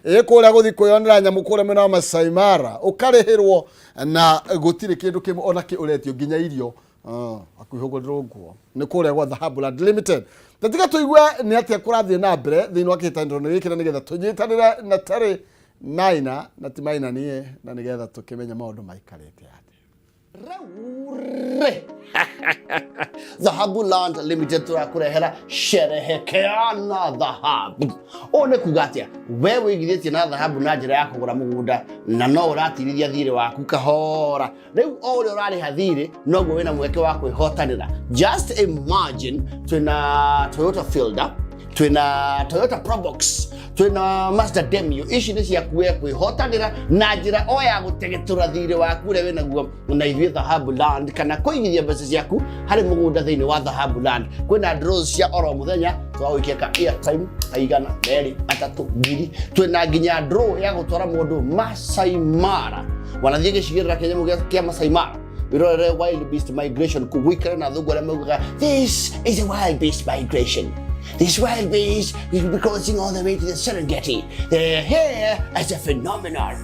Kuria guthi kuyonera nyamu kuria mena Masai Mara ukarihirwo na gutire kindu kimwe ona ki uretio nginya irio akuhugurwo nguo ni kuria gwa Dhahabu Land Limited. Tatiga tuigwe ni atia kurathie na mbere thiini wa kitandiro giki na nigetha tunyitanire na tari maina na ti maina nie na nigetha tukimenya maundu maikarite ati Dhahabu Land Limited turakurehera sherehekea na dhahabu. One kugatia wewe igithĩtie na dhahabu na njĩra ya kũgũra mũgũnda na no ũratirithia thirĩ waku kahora. Rĩu o ũrĩa ũrarĩha thirĩ noguo wĩna mweke wa kwĩhotanĩra. Just imagine twĩna Toyota Fielder, twĩna Toyota Probox, twĩna Mazda Demio. Ici nĩ ciakuwe kwĩhotanĩra na njĩra o ya gũtegetura thirĩ waku ũrĩa wĩnaguo na ithuĩ Dhahabu Land, kana kũigithia mbeca ciaku harĩ mũgũnda thĩinĩ wa Dhahabu Land. Kwĩna draws cia oro mũthenya twawĩkia ka airtime aigana merĩ atatũ ngiri. Twĩna nginya draw ya gũtwara mũndũ Masai Mara. Wanathiĩ gĩcigĩrĩra kĩnyamũ kĩa Masai Mara wirorere wild beast migration kũgũikara na thũngũ arĩa maugaga this is a wild beast migration. This wild beast will be crossing all the way to the Serengeti. They're here as a phenomenon.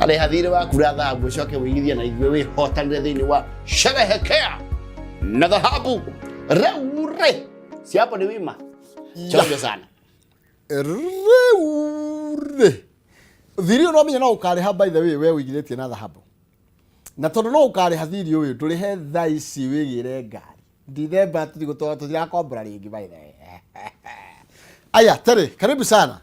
Ale hadhiri wa kura dhahabu shoke wigithia na ithuĩ wĩhotanĩre thĩinĩ wa sherehekea na dhahabu. Reure si hapo ni wima chonge sana reure thiri no menya no ukariha by the way we wigithĩtie na dhahabu na tondu no ukariha thiri uyu ndurihe thaa ici wigire ngari December tutigutoa tutirakombora ringi by the way. Aya tare karibu sana.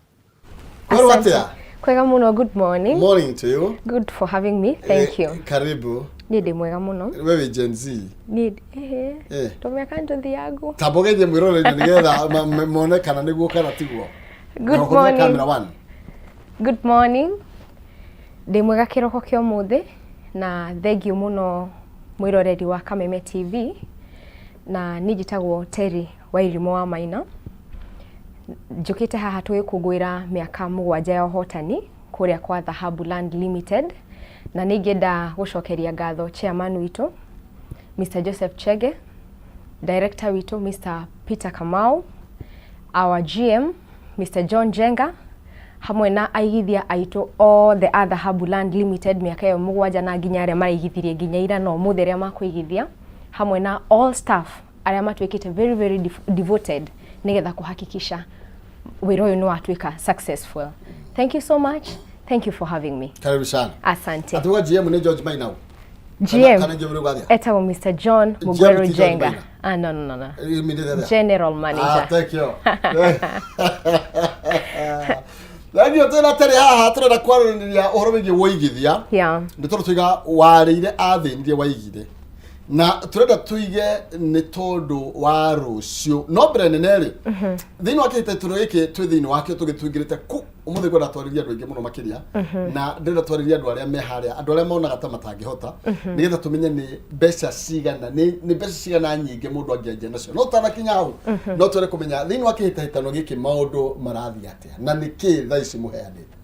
Kwega muno, good morning. Morning to you. Good for having me. Thank you. Karibu. Nidi mwega muno. Wewe Gen Z. Nidi Tomeka ndothi yangu. Tabogeje mwirore nigetha monekana niguo kana tiguo. Good morning. Camera one. Good morning. Ndi mwega kiroko kyo muthe na thengiũ muno mwiroreri wa Kameme TV. Na nijitagwo Terry Wairimo wa Maina. Njukite haha twikugwira miaka 7 ya hotani kuria kwa Dhahabu Land Limited na ningenda gucokeria ngatho chairman wito Mr. Joseph Chege, director wito Mr. Peter Kamau, our GM Mr. John Jenga, hamwe na aigithia aito all the other Dhahabu Land Limited miaka yo 7 na nginya aria maraigithirie nginya ira no mutheria makuigithia, hamwe na all staff aria matwikite very devoted nigetha kuhakikisha wĩra ũyũ nĩ watuĩka successful. Thank you so much. Thank you for having me. Karibu sana. Asante. Atuwa GM ni George Mainau. GM. Etawo Mr. John Mugweru Jenga. No. General Manager. Thank you. Ndio tena tare haha turenda kwaranĩria ũhoro wĩgiĩ waigithia. Yeah. Ndĩtoro twiga warĩire athĩnire waigithia. Na turenda tuige ni tondu wa rucio no mbere neneri thiini wa kihitatiro giki twi thiini wakio tugitwingirite ku umuthi gwenda twariria andu aingi muno makiria na ndenda twariria andu aria me haria andu aria monaga ta matangihota nigetha tumenye ni mbeca cigana ni mbeca cigana nyingi mundu angianjia nacio no tanakinya hau no twere kumenya thiini wa kihitahitano giki maundu marathi atia na niki thaa ici muheanite.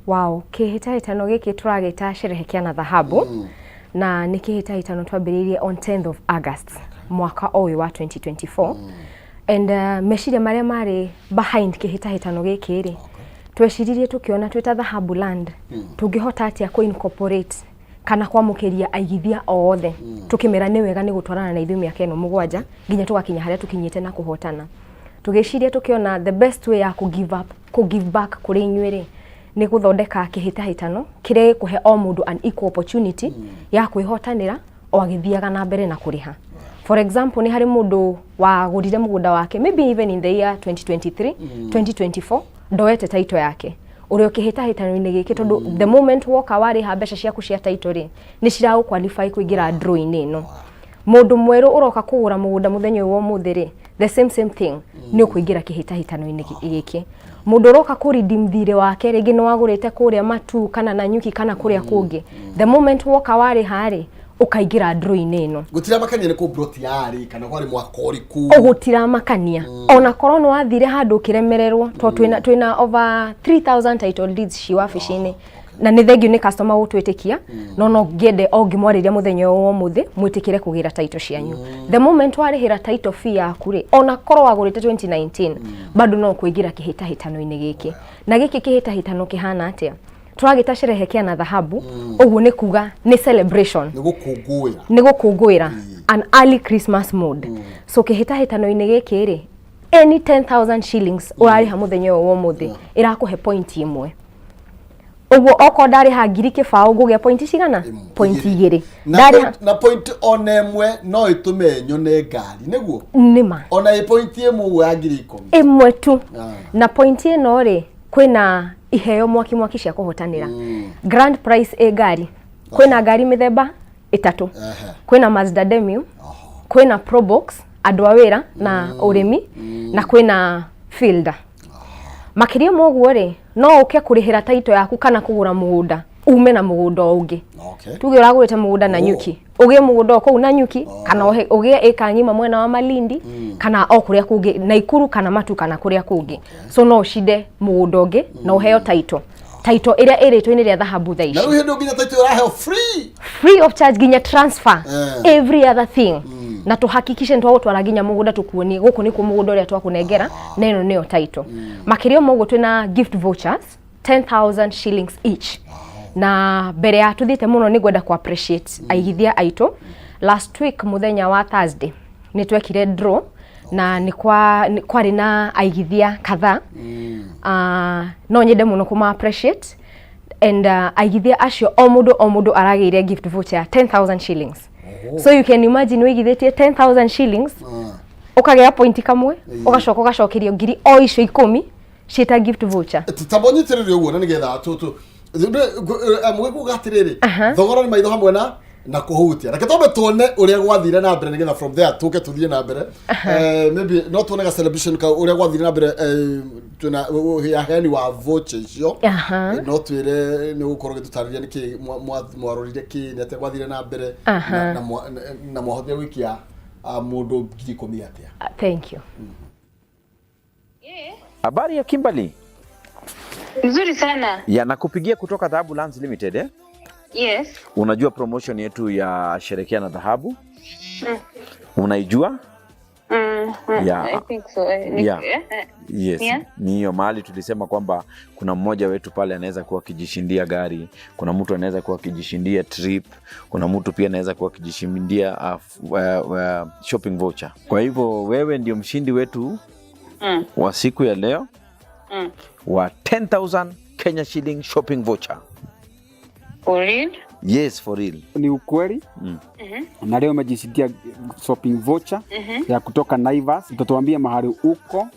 Wow, kihitahitano giki turagita sherehekea na dhahabu na nikihitahitano twambiririe on 10th of August mwaka oyu wa 2024 and meciria maria mari behind kihitahitano giki ri tweciririe tukiona twita Dhahabu Land tungihota atia ku incorporate kana kwamukiria aigithia othe tukimera ni wega ni gutwarana na ithuĩ miaka ĩno 7 nginya tugakinya haria tukinyite na kuhotana tugiciria tukiona the best way ya ku give back kuri inyuĩ ni guthondeka kihitahitano kire kuhe o mundu an equal opportunity ya kwihotanira o agithiaga na mbere na kuriha. For example, ni hari mundu wa gurire mugunda wake maybe even in the year 2023 2024 ndoete title yake uri ukihitahitano-ini giki tondu the moment woka wari ha mbeca ciaku cia title ri ni cirau qualify kuingira draw-ini ino. Mundu mweru uroka kugura mugunda muthenya wo muthiri the same thing ni ukuingira kihitahitano-ini giki. Mundu uroka ku redeem thire wake rigi no wagurite kuria matu kana na nyuki kana kuria kungi the moment woka wari hari ukaingira draw-ini ino. Gutira makania ni ku broti yari kana kwari mwakori ku gutira makania ona korwo no wathire handu kiremererwo to twina over 3000 title deeds ci wabici-ini na nĩ thengiũ nĩ customer gũtwĩtĩkia no ngĩende o ngĩmwarĩria mũthenya o mũthĩ mwĩtĩkĩre kũgĩra title cianyu. The moment warĩhĩra title fee yaku rĩ, ona korwo wagũrĩte 2019 bado no kũingĩra kĩhĩtahĩtano-inĩ gĩkĩ. Na gĩkĩ kĩhĩtahĩtano kĩhana atĩa? Turagĩta sherehekea na dhahabu, ũguo nĩ kuga nĩ celebration, nĩ gũkũngũĩra an early Christmas mood. So kĩhĩtahĩtano-inĩ gĩkĩ rĩ, any 10,000 shillings ũrarĩha mũthenya o mũthĩ ĩrakũhe point ĩmwe. Ugo oko ndariha ngiri kĩbaũ ngũgĩa point cigana? Point 2. Na point onemwe no itume nyone ngari nĩguo? Nĩma. Ona point ĩmwe ya ngiri 10. Ĩmwe tu. Na point ĩno rĩ kwĩna iheo mwaki cia kũhotanĩra. Grand prize ngari. Kwĩna ngari mĩthemba 3. Kwĩna Mazda Demio, kwĩna Probox, andũ a wĩra na ũrĩmi, na kwĩna Fielder. Makĩria moguo rĩ, no ũke kũrĩhĩra title yaku kana kũgũra mũgũnda, ume na mũgũnda ũngĩ. Tuge ũragũrĩte mũgũnda na nyuki, ũgĩe mũgũnda kũu na nyuki, kana ũgĩe ĩka ng'ima mwena wa Malindi, kana o kũrĩa kũngĩ, Naikuru kana Matu kana kũrĩa kũngĩ. So no ũcinde mũgũnda ũngĩ na ũheo title. Title ĩrĩa ĩrĩtwo-inĩ rĩa dhahabu tha ici. Na rĩu hĩndĩ nginya title ũraheo free of charge, nginya transfer every other thing. Na tuhakikishe ntwagũtwara nginya mũgũnda tukuonie gũkũ nĩkuo mũgũnda ũrĩa twakũnengera na ĩno nĩyo title. Makĩria moguo twĩna gift vouchers 10,000 shillings each. Na mbere ya tuthiĩte mũno nĩ gwenda ku appreciate aigithia aitũ. Last week muthenya wa Thursday nĩ twekire draw na nĩ kwarĩ na aigithia kadhaa. No nyende mũno kuma appreciate and aigithia acio o mũndũ aragĩire gift voucher ya 10,000 shillings. So you can imagine wigithĩtie 10,000 shillings ukagĩa point kamwe ugacoka ugacokerio ngiri o icio 10 ciita gift voucher. Titabonyitĩrĩrio ũguo na nĩgetha mũgĩkuga atĩrĩrĩ thogora nĩ maitho hamwe na kũhutia. Reke twambe tuone ũrĩa gwathire na mbere nĩgetha from there tũke tuthiĩ na mbere. Maybe no tuone ga celebration ka ũrĩa gwathire na mbere tuna heani wa voucher icio. No twĩre nĩ gũkorwo gĩtũtarĩria nĩkĩ mwarorire kĩ nĩ atĩa gwathire na mbere na mwahotire gũikia mũndũ ngiri 10 atĩa. Thank you. Habari ya Kimberly? Nzuri sana. Ya nakupigia kutoka Dhahabu Lands Limited eh? Yes. Unajua promotion yetu ya Sherekea na Dhahabu? Unaijua? Yeah. I think so. Yeah. Yes. Yeah. Ni hiyo mahali tulisema kwamba kuna mmoja wetu pale anaweza kuwa kijishindia gari, kuna mtu anaweza kuwa kijishindia trip, kuna mtu pia anaweza kuwa kijishindia shopping voucher. Kwa hivyo wewe ndio mshindi wetu wa siku ya leo wa 10,000 Kenya shilling shopping voucher. For real? Yes, for real. Ni ukweli. Na leo umejishindia shopping voucher ya kutoka Naivas. Utatuambia mahali uko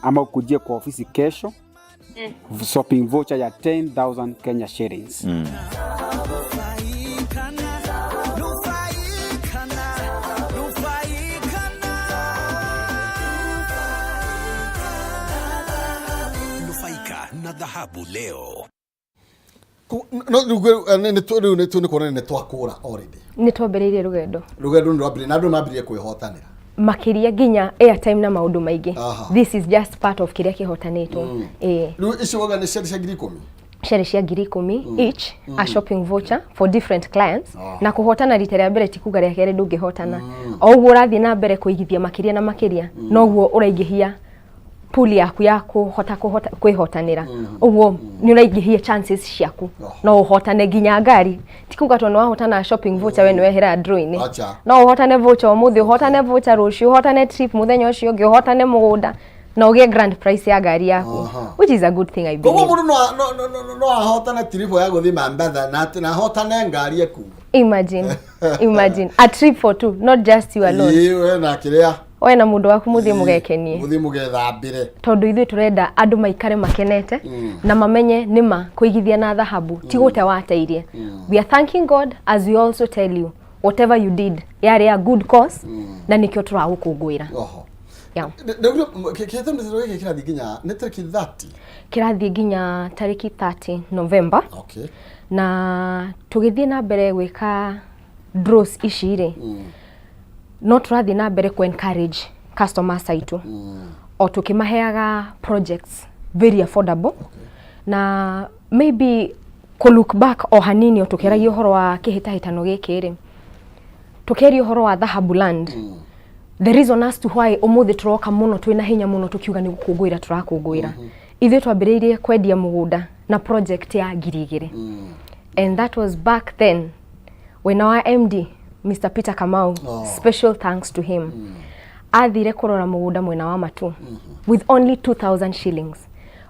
ama ukujie kwa ofisi kesho. Shopping voucher ya 10,000 Kenya shillings. Na dhahabu leo. No nĩ kuona nĩ twakũra already. Nĩ twambĩrĩirie rũgendo nĩ rwambĩrĩirie na andũ mambĩrĩirie kwĩhotanĩra makĩria nginya airtime na maũndũ maingĩ. This is just part of kĩrĩa kĩhotanĩtwo. Rĩu icio waga nĩ cia ngiri 10. Share cia ngiri 10 each a shopping voucher for different clients. Na kũhotana rita rĩa mbere ti kuga rĩa kerĩ ndũngĩhotana. O ũguo ũrathiĩ na mbere kũigithia makĩria na makĩria noguo ũraingĩhia pool yaku ya kuhota kwihotanira. Uguo ni uraingĩhia chances ciaku no uhotane nginya ngari. Ti kuga to no wahotana shopping voucher we wehera draw-inĩ. No uhotane voucher umuthi, uhotane voucher rũciũ, uhotane trip muthenya ũcio ũngĩ, uhotane mũgũnda na ũgĩe grand prize ya ngari yaku, which is a good thing I believe. Koguo mũndũ no ahotane trip ya gũthiĩ Mombasa na ahotane ngari yaku. Imagine a trip for two, not just you alone. We na kĩrĩa we na mũndũ waku muthie mugekenie, muthie mugethambire, tondu ithuĩ turenda andu maikare makenete na mamenye nima kuigithia na dhahabu ti gũte wateirie. We are thanking God as we also tell you whatever you did yari a good cause na nikio turagũkũngũĩra. Yeah. Kirathi nginya nĩ tariki 30. Kirathi nginya tariki 30 November. Okay. Na tugithie na mbere gwika draws ici ri no turathi na mbere ku encourage customers aitu o tukimaheaga projects very affordable. Na maybe ko look back o hanini o tukeragia horo wa kihitahitano gikiri tukeria horo wa Dhahabu land. The reason as to why umuthi turoka muno twina hinya muno tukiuga ni gukungwira turakungwira ithe twambiriirie kwendia mugunda na project ya girigire. And that was back then when our MD Mr. Peter Kamau, special thanks to him, athire kurora mugunda mwena wa Matu with only 2,000 shillings.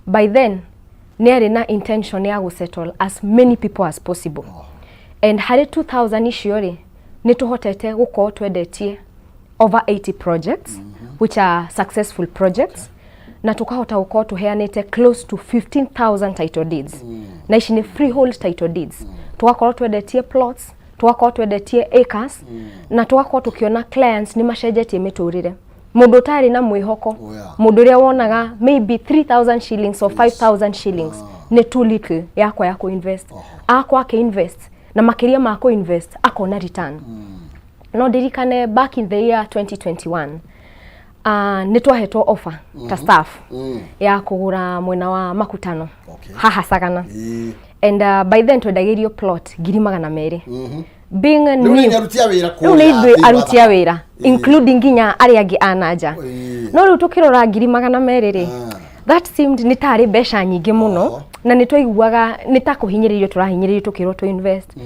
By then nere na intention ya go settle as many people as possible. And hari 2,000 ishiori ni tuhotete guko twedetie over 80 projects which are successful projects, na tukahota guko tuheanite close to 15,000 title deeds. Na ici ni freehold title deeds. Tugakorwo twedetie plots, tugakorwo twedetie acres, na tugakorwo tukiona clients ni macenjetie miturire. Mundu tari na mwihoko, mundu ria wonaga maybe 3,000 shillings or 5,000 shillings ni too little yakwa ya ku invest. Akwa ke invest na makiria ma ku invest akona return. No dirikane back in the year 2021 nitwahetwo offer ta staff ya kugura mwena wa Makutano haha Sagana. And by then twedagirio plot 200,000 being new arutia wira including nginya ari angi anaja. No riu tukirora 200,000 that seemed nitari besha nyingi muno na nitwaiguaga nitakuhinyiririo turahinyiririo tukirwo to invest.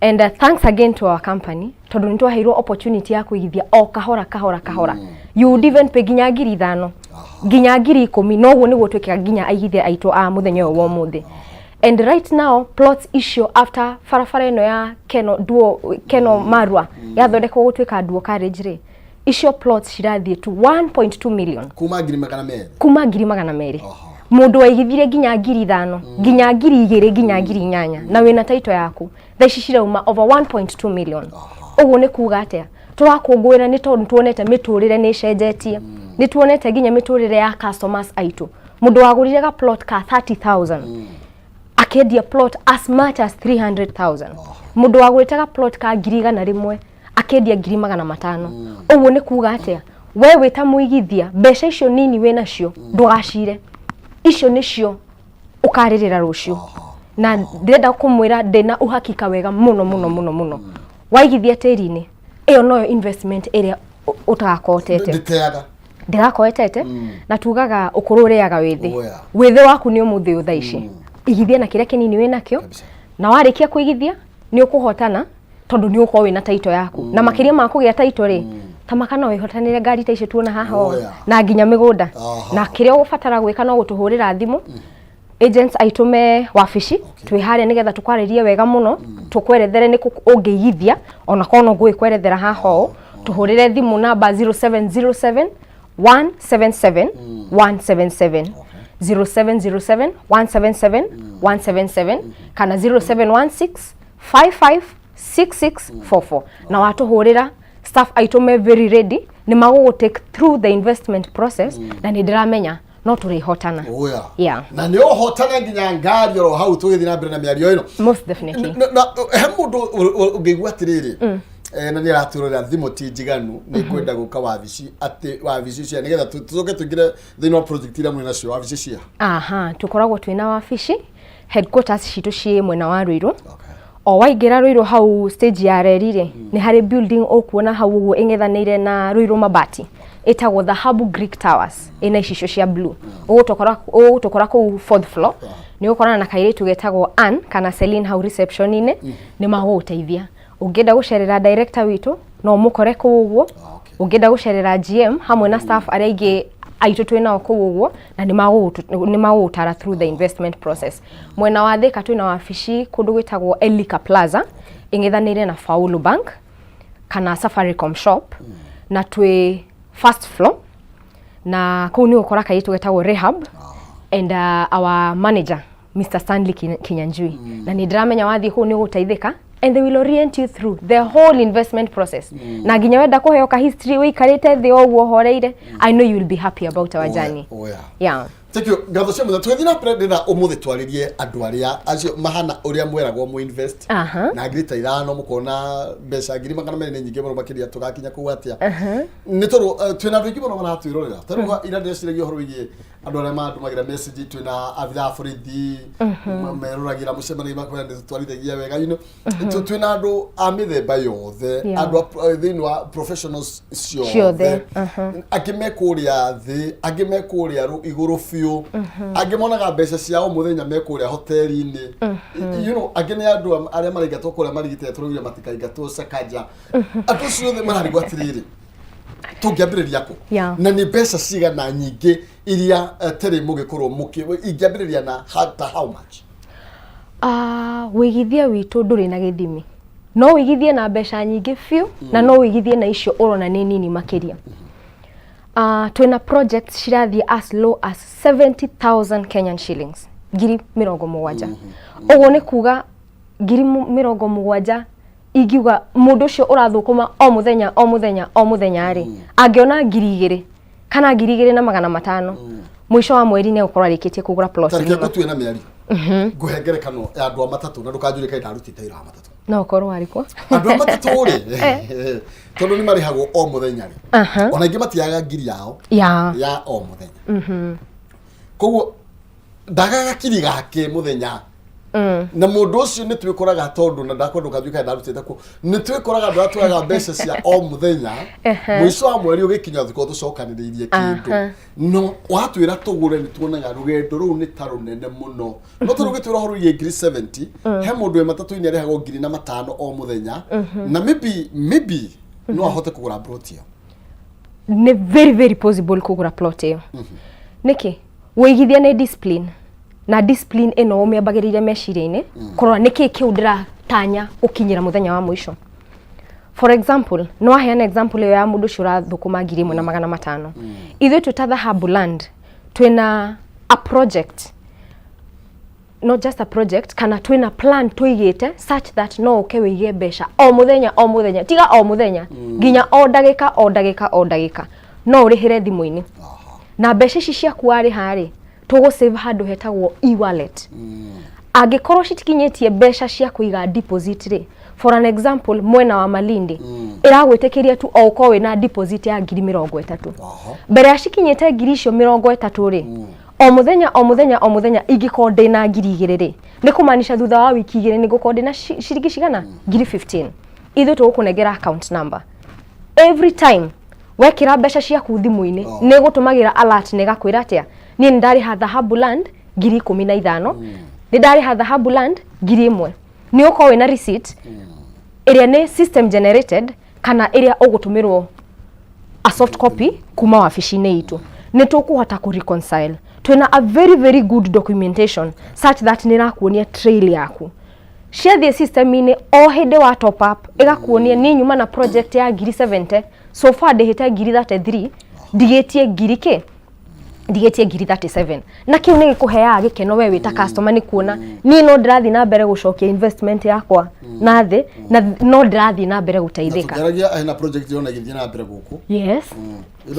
And thanks again to our company tondu nitwaheirwo opportunity ya kuigithia o kahora. You would even pay nginya 5,000 nginya 10,000 no guo niguo twikaga nginya aigithia aitwo a muthenya wo muthi. And right now plots issue after farafara ino ya Keno Marwa ya thondekwo gutwika duo carriage ri issue plots shirathie to 1.2 million kuma 200,000 kuma 200,000 mundu waigithire nginya 5,000 nginya 2,000 nginya 8,000 na wina title yaku thaici cirauma over 1.2 million. Uguo ni kuga atia turakungwira ni tondu tuonete miturire ni cenjetie, ni tuonete nginya miturire ya customers aitu. Mundu wagurire ga plot ka 30,000 akendia plot as much as 300,000. Mundu wagurite ga plot ka 100,000 akendia 500,000. Uguo ni kuga atia wewe ta muigithia mbeca icio nini we nacio ndugacire icio nicio ukaririra rucio. Na ndenda kumwira ndena uhakika wega muno waigithia tiri-ini iyo noyo investment area utakotete ndirakoetete na tugaga ukurureaga withi waku ni umuthi uthaici igithia na kiria kinini we nakio na warikia kuigithia ni ukuhotana tondu ni uko wina title yaku na makiria ma kugia title ri tamakana wihotanire ngari ta icio tuona haha na nginya migunda na kiria ugubatara gwika no gutuhurira thimu agents aitume wafici twihare nigetha tukwaririe wega muno tukwerethere ni ungigithia ona kono ngui kwerethera haha tuhurire thimu namba 0707 177 177 0707 177 177 kana 0716 556644 na watuhurira staff aitume very ready ni mago take through the investment process na ni ndiramenya no turihotana. Yeah. Na ni ohotana nginya ngari ro hau tugithi na mbere na miario ino. Most definitely. Na he mundu ungigwa atiriri na ni raturira thimu ti njiganu ni kwenda guka wabici ati wabici cia nigetha tucoke tugire thino project ira mwena cio wabici cia. Aha, tukoragwo twina wabici headquarters citu cie mwena wa Ruiru. O waigira Ruiru hau stage ya rerire ni hari building okuona hau uguo ing'ethanire na Ruiru mabati etagwo Dhahabu Greek Towers ina icisho cia blue. Ugutokora ku fourth floor ni ukorana na kairitu getagwo Ann kana Celine hau reception ine ni maguteithia. Ungenda gucerera director witu no mukore ku uguo. Ungenda gucerera GM hamwe na staff aria ingi aitu twina ku uguo na ni magutara through the investment process. Mwena wa Thika twina wabici kundu gwitagwo Elika Plaza ing'ethanire na Faulu Bank kana Safaricom shop na twi first floor na kuu ni ukora kaitu getagwo Rehab and our manager Mr. Stanley Kinyanjui na ni ndramenya wathi kuu ni guteithika and they will orient you through the whole investment process. Na nginya wenda kuheo ka history we karite thi oguo horeire I know you will be happy about our journey. Yeah. Thank you. Gatho cia muthe twithina prendera umuthi twaririe andu aria acio mahana uria mweragwo mu invest. Na ngiri ta 5 mukona mbeca ngiri magana meri nyingi muno makiria tugakinya ku atia. Ni toru twina andu ingi muno maratwirorera. Toru ira ndeciragia horo wigie andu aria mandumagira message twina avida borithi meruragira mucemani makwenda twarithagia wega you know. Twina andu a mithemba yothe andu thini wa professionals ciothe. Akimekuria thi agimekuria iguru fiu agimonaga mbeca ciao muthenya mekuria hoteli-ini you know agene andu aria marigatwo kuria marigite turugire matikaingatwo sakaja andu ciothe mararigwo atiriri tungiambiriria ku na ni mbeca cigana nyingi iria teri mugikorwo muki ingiambiriria na how much wigithia witu nduri na githimi no wigithie na mbeca nyingi fiu na no wigithie na icio urona ni nini makiria. Twina projects cirathie as low as 70,000 Kenyan shillings. Ngiri 70. Uguo ni kuga ngiri 70 igiuga mundu ucio urathukuma o muthenya ri angiona ngiri 2 kana ngiri 2 na magana 5 mwisho wa mweri ni ukorwa rikitie kugura plot. Tarike gutwena miari nguhengere kano andu a matatu na ndukajure kai ndarutite ira matatu no korwo ariko andu a matatu ri tondu ni marihagwo o muthenya ri ona ingi matiaga ngiri yao ya o muthenya koguo ndagaga kiri gake muthenya na mundu ucio ni twikoraga tondu na ndakwenda kajuka ndarutite ku ni twikoraga andu atwaga mbeca cia o muthenya mwisho wa mweri ugikinya thiko tucokaniririe kindu no watwira tugure ni tuonaga rugendo ru ni tarunene muno no turugitwira horo ye ngiri 70 he mundu matatu-ini arihagwo ngiri na 5 o muthenya na maybe no ahote kugura plot iyo ni very possible kugura plot iyo niki wigithia ni discipline na discipline eno umeambagirire meciria-ini korwa niki kiu ndiratanya ukinyira muthenya wa mwisho. For example no I an example ya mundu shura thukuma ngiri 1,500 ithu tuta Dhahabu land twina a project, not just a project kana twina plan tuigite such that no ukewigie mbeca o muthenya tiga o muthenya nginya o ndagika no urihire thimu-ini na mbeca ici ciaku ari hari tugo save handu hetagwo e-wallet angikorwo citikinyetie mbeca cia kuiga deposit ri for an example mwena wa Malindi iragwitikiria tu o uko wina deposit ya ngiri 30 mbere ya cikinyete ngiri icio 30 ri o muthenya ingiko ndina ngiri 2 ri ni kumanisha thutha wa wiki 2 ni guko ndina ciringi cigana ngiri 15 ithu tugukunegera account number every time wekira mbeca ciaku thimu-ini ni gutumagira alert ne gakwira atia ni ndari ha Dhahabu land ngiri 15 ni ndari ha Dhahabu land ngiri 1 ni uko wina receipt iria ni system generated kana iria ugutumirwo a soft copy kuma wabici-ini itu ni tukuhota ku reconcile twina a very good documentation such that ni rakuonia trail yaku share the system-ini o hindi wa top up igakuonia ni nyuma na project ya ngiri 70 so far ndihite ngiri 33 ndigetie ngiri ke ndigetie ngiri 37 na kiu ni gikuheaga gikeno we wita customer ni kuona ni no ndirathi na mbere gucokia investment yakwa na thi na no ndirathi na mbere guteithika tukaragia aina project yona githie na mbere guku yes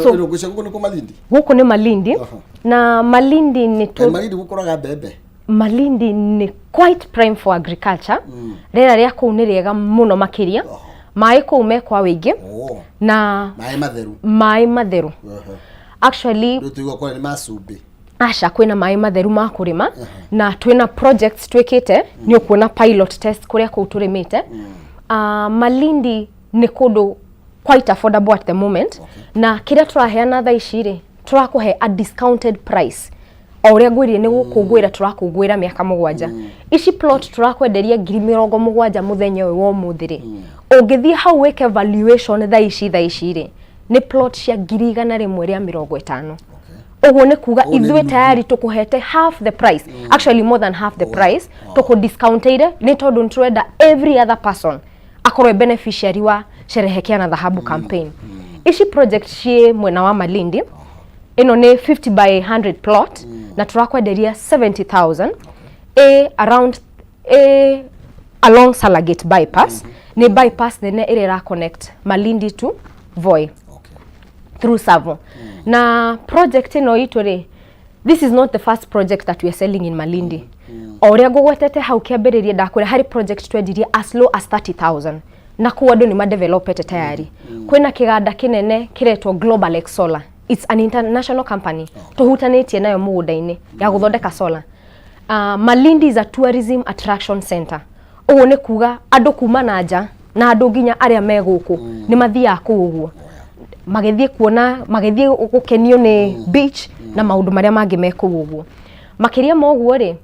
so guku ni ku Malindi guku ni Malindi na Malindi ni Malindi gukoraga mbembe Malindi ni quite prime for agriculture rera ria kuu ni riega muno makiria mai kuu mekwa wingi na mai matheru actually tutigwa kwa ni masumbi asha kwina mai matheru ma kurima na twina projects twikite ni ukuona pilot test kuria kuu turimite Malindi ni kundu quite affordable at the moment na kira turaheana tha iciri turakuhe a discounted price auria ngwirie ni gukugwira turakugwira miaka 7 ici plot turakwenderia ngiri 70 muthenya uyu wa muthiri ungithie hau weke valuation tha ici ri ni plot cia ngiri 150 uguo ni kuga ithwe tayari tukuhete half the price actually more than half the price tuku discounted ni tondu nturenda every other person akorwe beneficiary wa Sherehekea na Dhahabu campaign ici project cie mwena wa Malindi ino ni 50 by 100 plot na turakwenderia 70,000 around along Salagate bypass ni bypass nene ire connect Malindi to Voi through Savo na project ino itu ri this is not the first project that we are selling in Malindi. Oria gogwetete hau kiambiririe ndakwira hari project twendirie as low as 30,000 na kuwa ndo ni madevelopete tayari. Kwina kiganda kinene kiretwo Global X Solar. It's an international company. Tuhutanetie nayo mugunda-ini ya guthondeka solar. Malindi is a tourism attraction center. Ugu ni kuga andu kuma na nja na andu nginya aria me guku ni mathia kuguo. Magethie kuona, magethie gukenio ni beach na maundu maria mangi me kuguo. Makiria moguo ri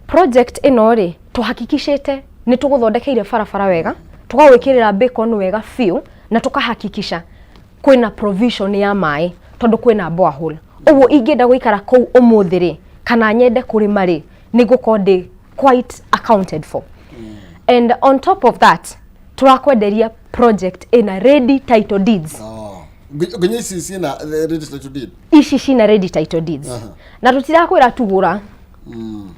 project ino ri tuhakikishite ni tuguthondekeire barabara wega, tukawikirira beacon wega few na tukahakikisha kwina provision ya mai tondu kwina borehole. Uguo ingenda guikara kou umuthi ri kana nyende kurima ri ni gukonde quite accounted for. And on top of that, turakwenderia project in a ready title deeds. Gonyesi sina ready title deed. Ici cina ready title deeds. Na tutirakwira tugura.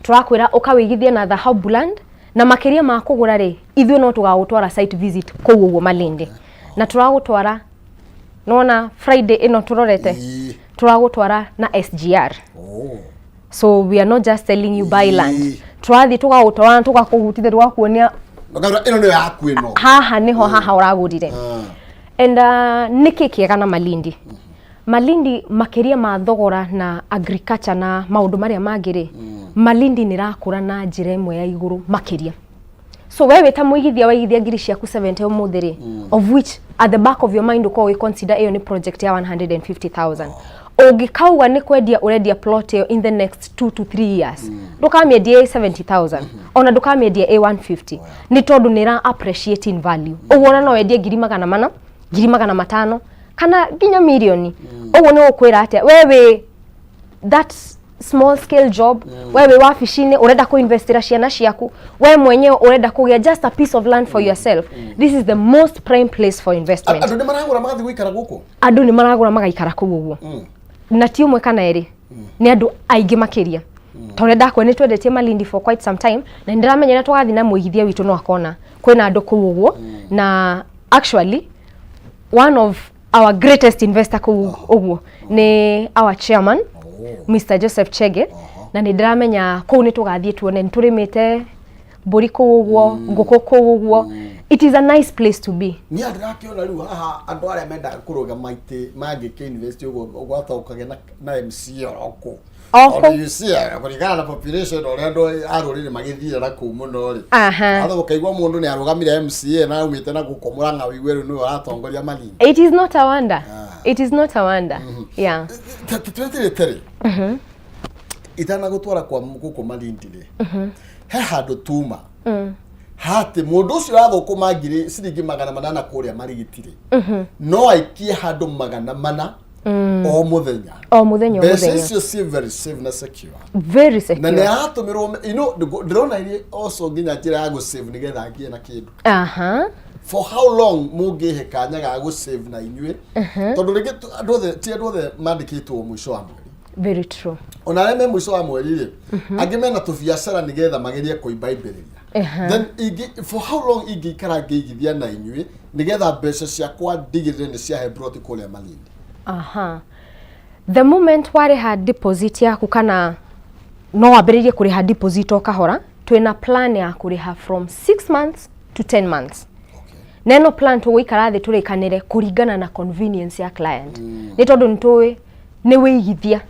Turakwira ukawigithia na Dhahabu land na makiria ma kugura ri ithuĩ no tugagutwara site visit kou uguo Malindi. Na turagutwara nona Friday ino turorete. Turagutwara na SGR. So we are not just telling you buy land. Turathi tugagutwara tugakugutithia tugakuonia Bagara ino no yaku ino. Haha niho haha uragurire. And niki kiega na Malindi. Malindi makiria ma thogora na agriculture na maundu maria magire. Malindi ni rakura na njira imwe ya iguru makiria. So wewe ta muigithia waigithia ngiri ciaku 70 umuthiri, of which at the back of your mind uko we consider hiyo ni project ya 150,000. Ugikauga ni kwendia uredia plot in the next 2 to 3 years. Ndukamiedia 70,000 ona ndukamiedia 150. Ni tondu nira appreciate in value. Uguona no wedie ngiri magana mana, ngiri magana matano kana ginya milioni. Uguo ni ukwira atia wewe that small scale job, wewe wafishine urenda kuinvestira ciana ciaku, wewe mwenyewe urenda kugia just a piece of land for yourself. This is the most prime place for investment. Andu ni maragura magathi guikara guku. Andu ni maragura magaikara kuguo. Na ti umwe kana eri. Ni andu aingi makiria. Torenda kwe ni twendetie Malindi for quite some time na ndiramenya na twathi na muigithia witu no akona kwina andu kuguo na actually one of our greatest investor kuguo ni our chairman Mr. Joseph Chege na ndiramenya kou ni tugathie tuone nturimite mburi kuguo nguku kuguo. It is a nice place to be. Ni andirakiona riu haha andu aria menda kuruga maite magi ke university gwatokage na MC oroko. You see, kurigana na population oria andu arurire magithira kou muno ri. Atho ukaigwa mundu ni arugamire MCA na umite na gukomura ngawi weru ni aratongoria Malindi. It is not a wonder. It is not a wonder. Yeah. Tere. Itana gutwara kwa guku Malindi ri. He handu tuma. Hati mundu ucio athukuma ngiri ciringi magana manana kuria marigitire. No aikie handu magana mana o muthenya. O muthenya. This is very safe na secure. Very secure. Na ne atumirwo ndrona ile also nginya njira ya go save nigetha agie na kindu. For how long mugihe kanya ga go save na inywe? Tondu rigi andu othe mandikitwo mwisho wa mweri. Very true. Ona reme mwisho wa mweri ri agimena tu biashara nigetha magerie kuibaibiriria. Then for how long igikara ngigithia na inywe nigetha mbeca ciakwa digire ni cia hebroti kuria Malindi. The moment wari ha deposit yaku kana no wambiririe kuriha deposit o kahora, twina plan ya kuriha from 6 months to 10 months. Neno plan tuguikara thi turikanire kuringana na convenience ya client. Ni tondu nitui ni wigithia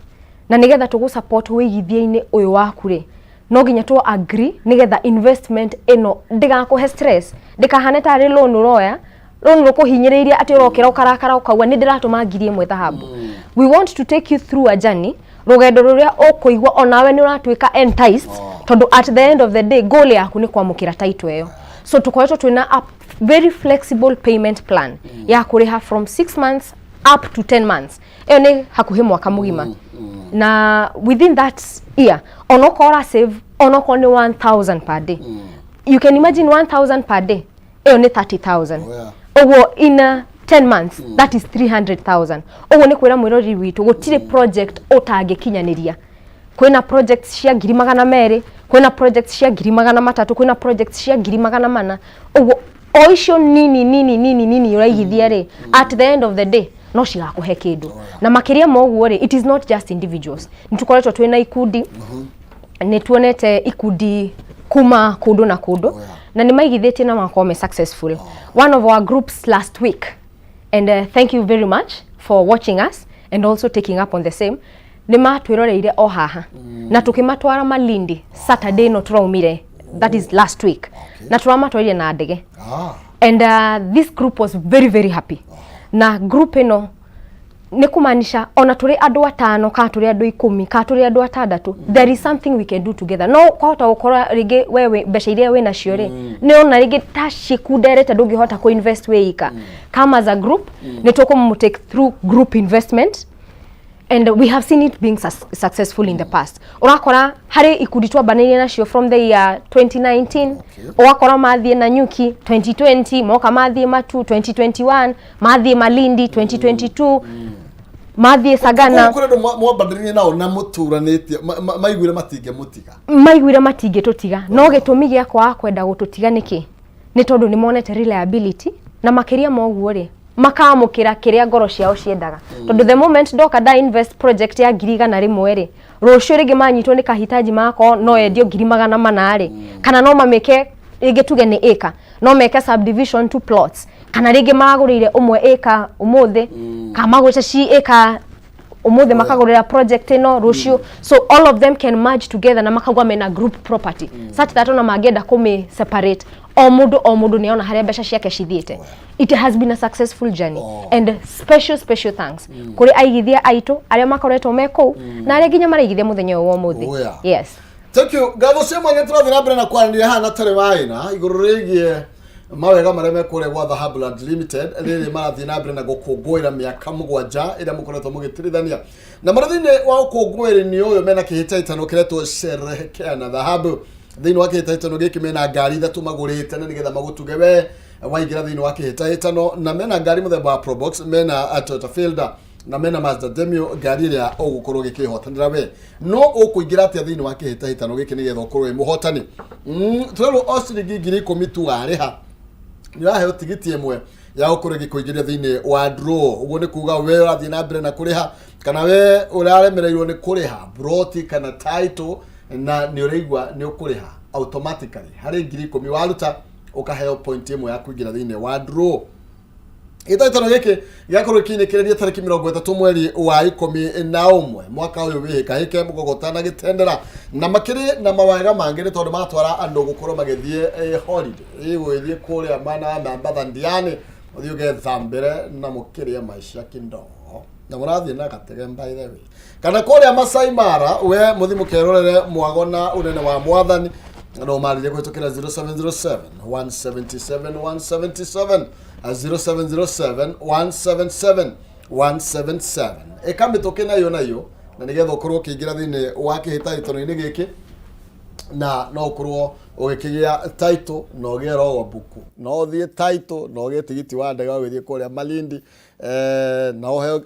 na nigetha tugu support wigithia-ini uyu waku ri no ginya tu agree nigetha investment ino ndigakuhe stress, ndikahane tari loan uroya loan rukuhinyiriria ati urokera ukarakara ukauga ni ndiratuma ngiri imwe Dhahabu. We want to take you through a journey rugendo ruria ukuigwa onawe ni uratwika enticed tondu at the end of the day goal yaku ni kwamukira title eyo. So tukoetwo twina a very flexible payment plan ya kuriha from 6 months up to 10 months. Eyo ni hakuhi mwaka mugima. Na within that year onokora save onoko ni 1,000 per day. You can imagine 1,000 per day. Eyo ni 30,000. Ogo in 10 months that is 300,000. Ogo ni kwira mwirori witu gutire project otangikinyaniria. Kwina projects cia ngiri magana meri, kwina projects cia ngiri magana matatu, kwina projects cia ngiri magana mana. Ogo oicio nini uraigithia ri at the end of the day no cigakuhe kindu na makiria moguo ri it is not just individuals nitukoretwo twina ikundi ni tuonete ikundi kuma kundu na kundu na ni maigithitie na makome successful one of our groups last week and thank you very much for watching us and also taking up on the same ni matwiroreire o haha na tukimatwara Malindi Saturday no turaumire that is last week na turamatwarire na ndege and this group was very very happy na group ino ni kumanisha ona turi andu 5 ka turi andu 10 ka turi andu 6 there is something we can do together no kwahota gukora rigi wewe mbeca iria wina cio ri ni ona rigi ta cikunderete ndungihota ku invest we ika kama as a group ni tukumu take through group investment and we have seen it being successful in the past urakora hari ikundi twambanirie nacio from the year 2019 urakora mathie na nyuki 2020 moka mathie matu 2021 mathie Malindi 2022 mathie Sagana kure ndo mwambanirie nao na muturanĩtie maiguire matinge tutiga no gitumi giakwa kwenda gututiga niki ni tondu ni monete reliability na makiria moguo ri makamukira kiria ngoro ciao ciendaga tondu the moment ndoka da invest project ya 100 ri rucio ringi manyitwo ni kahitaji mako no endio 800 ri kana no mameke ringi tuge ni acre no meke subdivision 2 plots kana ringi magurire umwe acre umuthi kama gwica ci acre umuthi makagurira project ino rucio so all of them can merge together na makagwa mena group property such that ona magenda kumi separate o mundu niona haria mbeca ciake cithiete it has been a successful journey and special thanks kuri aigithia aitu aria makoretwo meko na aria nginya maraigithia muthenya wo muthi yes thank you gavo sema ngetra thina mbere na kwaranĩria hana tare maina iguru rigie mawega maria mekure gwa Dhahabu Land Limited riri marathie na mbere na gukungũira miaka 7 ira mukoretwo mugitirithania na marathine wa gukungũira ni uyu mena kihitaitano kiretwo Sherehekea na Dhahabu thini wa kihitaitano giki mena ngari 3 magurite na nigetha magutuge we waigira thini wa kihitaitano na mena ngari muthemba wa Probox mena Toyota Fielder na mena Mazda Demio ngari iria ugukorwo gikihotanira we no ukuingira atia thini wa kihitaitano giki nigetha ukorwo muhotani turero Australia ngiri 10 tu ariha nirahe tigiti imwe ya ukorwo gikuingiria thini wa draw uguo ni kuga we urathie na mbere na kuriha kana we uraremereirwo ni kuriha broti kana title na ni uraigwa ni ukuriha automatically hari ngiri 10 waruta ukaheo point imwe ya kuingira thini wa draw itaitano giki giakorwo kinekereria tariki 30 mweri wa 11 mwaka uyu wihikahike mugogotana gitendera na makiri na mawega mangire tondu matwara andu gukorwo magithie holiday igwithie kuria mana na mbathandiani uthio gethambire na mukiria maisha kindo na murathie na gatege by the way kana kuria Masai Mara we muthimu kerorere mwagona unene wa mwathani no marire kwitukira 0707 177 177 0707 177 177 ekamitoke nayo na nigetha ukorwo kiingira thini wa kihitaitano-ini giki na no ukorwo ugikigia title no gero wa buku no thie title no ge tigiti wa ndege wa githie kuria Malindi na ohe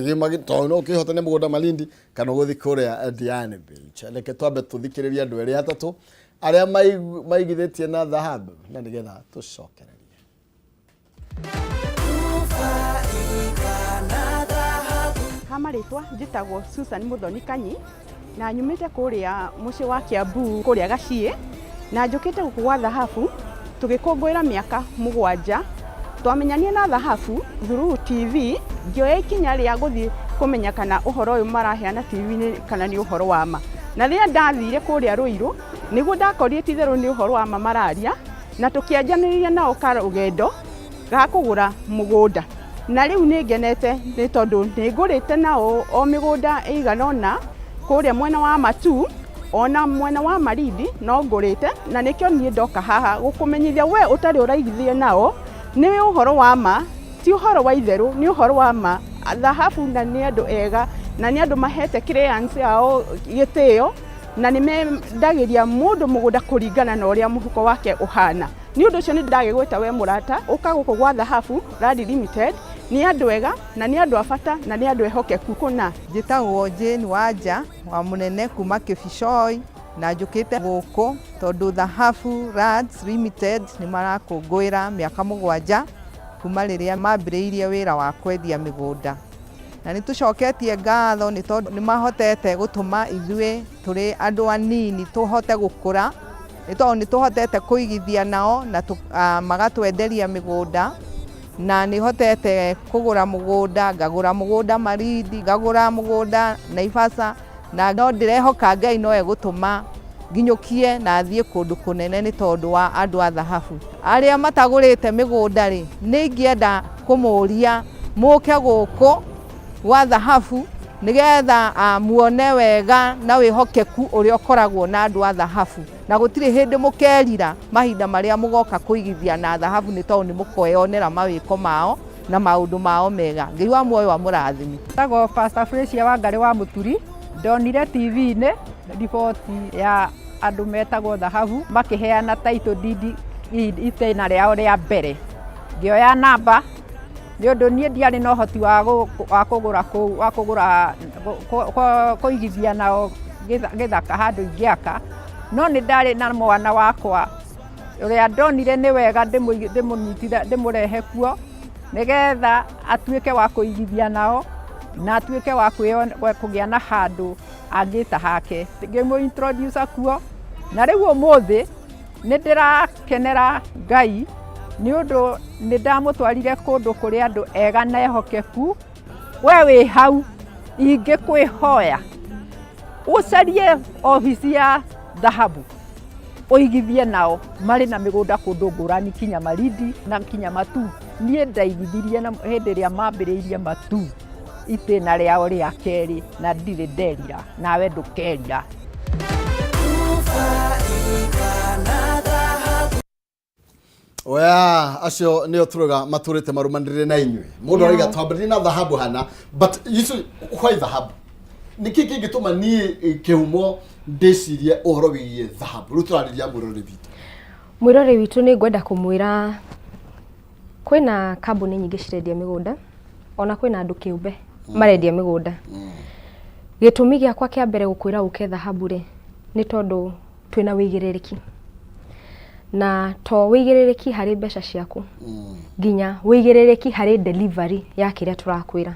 gimagito no ukihotane mugunda Malindi kana guthi kuria Diani Beach leke twambe tuthikiriria andu eri atatu aria maigithitie na Dhahabu na nigetha tucokererie Hamaritwa njitagwo Susan Muthoni Kanyi na nyumite kuria muci wa Kiambu kuria Gacii na njukite guku gwa Dhahabu tugikungwira miaka 7 twamenyanie na Dhahabu through TV ngioya ikinya ria guthi kumenya kana uhoro uyu maraheana TV-ini kana ni uhoro wa ma na ria ndathire kuria Ruiru niguo ndakorire titheru ni uhoro wa ma mararia na tukianjaniria nao karugendo ga kugura mugunda na riu ni ngenete ni tondu ni ngurite nao o migunda iganona kuria mwena wa Matu ona mwena wa Malindi no ngurite na nikio ni ndoka haha gukumenyithia we utari uraigithie nao ni uhoro wa ma ti uhoro wa itheru ni uhoro wa ma Dhahabu na ni andu ega na ni andu mahete clients yao gitio na ni mendagiria mundu mugunda kuringana na uria muhuko wake uhana ni undu ucio ni ndagigwita we murata ukaguko gwa Dhahabu Land Limited ni andu ega na ni andu afata na ni andu ehokeku kuna njitagwo Jane Wanja wa munene kuma Kibishoi na njukite guku tondu Dhahabu Land Limited ni marakungwira miaka 7 kuma rĩrĩa mambĩrĩirie wĩra wa kwendia mĩgũnda. Na nĩtũcoketie ngatho nĩ tondũ nĩmahotete gũtũma ithuĩ tũrĩ andũ anini tũhote gũkũra, nĩ tondũ nĩtũhotete kũigithia nao na magatwenderia mĩgũnda, na nĩhotete kũgũra mũgũnda, ngagũra mũgũnda Marindi, ngagũra mũgũnda Naivasha, na no ndĩrehoka Ngai no egũtũma nginyũkie na thiĩ kũndũ kũnene nĩ tondũ wa andũ a Dhahabu. Arĩa matagũrĩte mĩgũnda rĩ, nĩ ingĩenda kũmũria mũke gũkũ gwa Dhahabu nĩgetha muone wega na wĩhokeku ũrĩa ũkoragwo na andũ a Dhahabu, na gũtirĩ hĩndĩ mũkerira mahinda marĩa mũgoka kũigithia na Dhahabu nĩ tondũ nĩ mũkwĩonera mawĩko mao na maũndũ mao mega. Ngai wa muoyo wa mũrathimi. Tago Pastor Frecia Wangari wa Mũturi, ndonire TV-inĩ riboti ya andũ metagwo Dhahabu makĩheana title deed itĩna rĩao rĩa mbere. Ngĩoya namba nĩ ũndũ niĩ ndiarĩ na ũhoti wa kũgũra kũigithia nao gĩthaka handũ ingĩaka, no nĩ ndarĩ na mwana wakwa ũrĩa ndonire nĩ wega ndĩmũrehe kuo nĩgetha atuĩke wa kũigithia nao na atuĩke wa kũgĩa na handũ angĩta hake. Ngĩmũ introduce kuo, na rĩu ũmũthĩ nĩ ndĩrakenera Ngai nĩ ũndũ nĩ ndamũtwarire kũndũ kũrĩ andũ ega na ehokeku. We wĩ hau, ingĩkwĩhoya ũcarie obici ya Dhahabu ũigithie nao, marĩ na mĩgũnda kũndũ ngũrani kinya Marindi na kinya Matu. Niĩ ndaigithirie na hĩndĩ ĩrĩa mambĩrĩirie Matu itĩna rĩao rĩa kerĩ na ndirĩ nderira, nawe ndũkerira. Oya, acio nĩo tũrũga matũrĩte marumanĩrĩre na inyuĩ. Mũndũ araiga twambĩrĩrie na Dhahabu hana, but why Dhahabu? Nĩkĩ kĩngĩtũma niĩ kĩhumo ndĩcirie ũhoro wĩgiĩ Dhahabu? Rĩu tũrarĩria mwĩrore witũ. Mwĩrore witũ nĩ ngwenda kũmwĩra kwĩna kambuni nyingĩ cirendia mĩgũnda, ona kwĩna andũ kĩũmbe marendia mĩgũnda. Gĩtũmi gĩakwa kĩa mbere gũkwĩra ũke Dhahabu rĩ, nĩ tondũ twĩna wĩigĩrĩrĩki. Na to wĩigĩrĩrĩki harĩ mbeca ciaku, nginya wĩigĩrĩrĩki harĩ delivery ya kĩrĩa tũrakwĩra.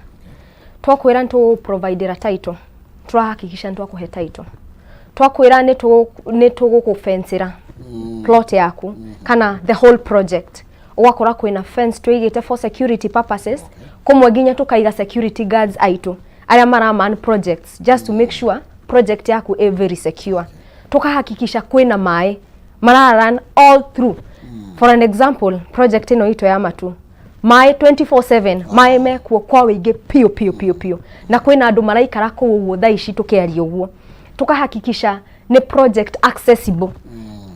Twakwĩra nĩ tũprovidera title, tũrahakikisha nĩ twakũhe title. Twakwĩra nĩ tũgũkũfencera plot yaku kana the whole project. Ũgakora kwĩna fence twĩigĩte for security purposes, kumwe nginya tukaiga security guards aitũ arĩa maraman projects just to make sure project yaku is very secure. Tukahakikisha kwĩna maĩ run all through. For an example, project ino ito ya Matu, maĩ 24/7 maĩ mekuo kwa wĩingĩ pio na kwĩna andũ maraikara kũu ũguo thaa ici tũkĩaria ũguo. Tukahakikisha ni project accessible.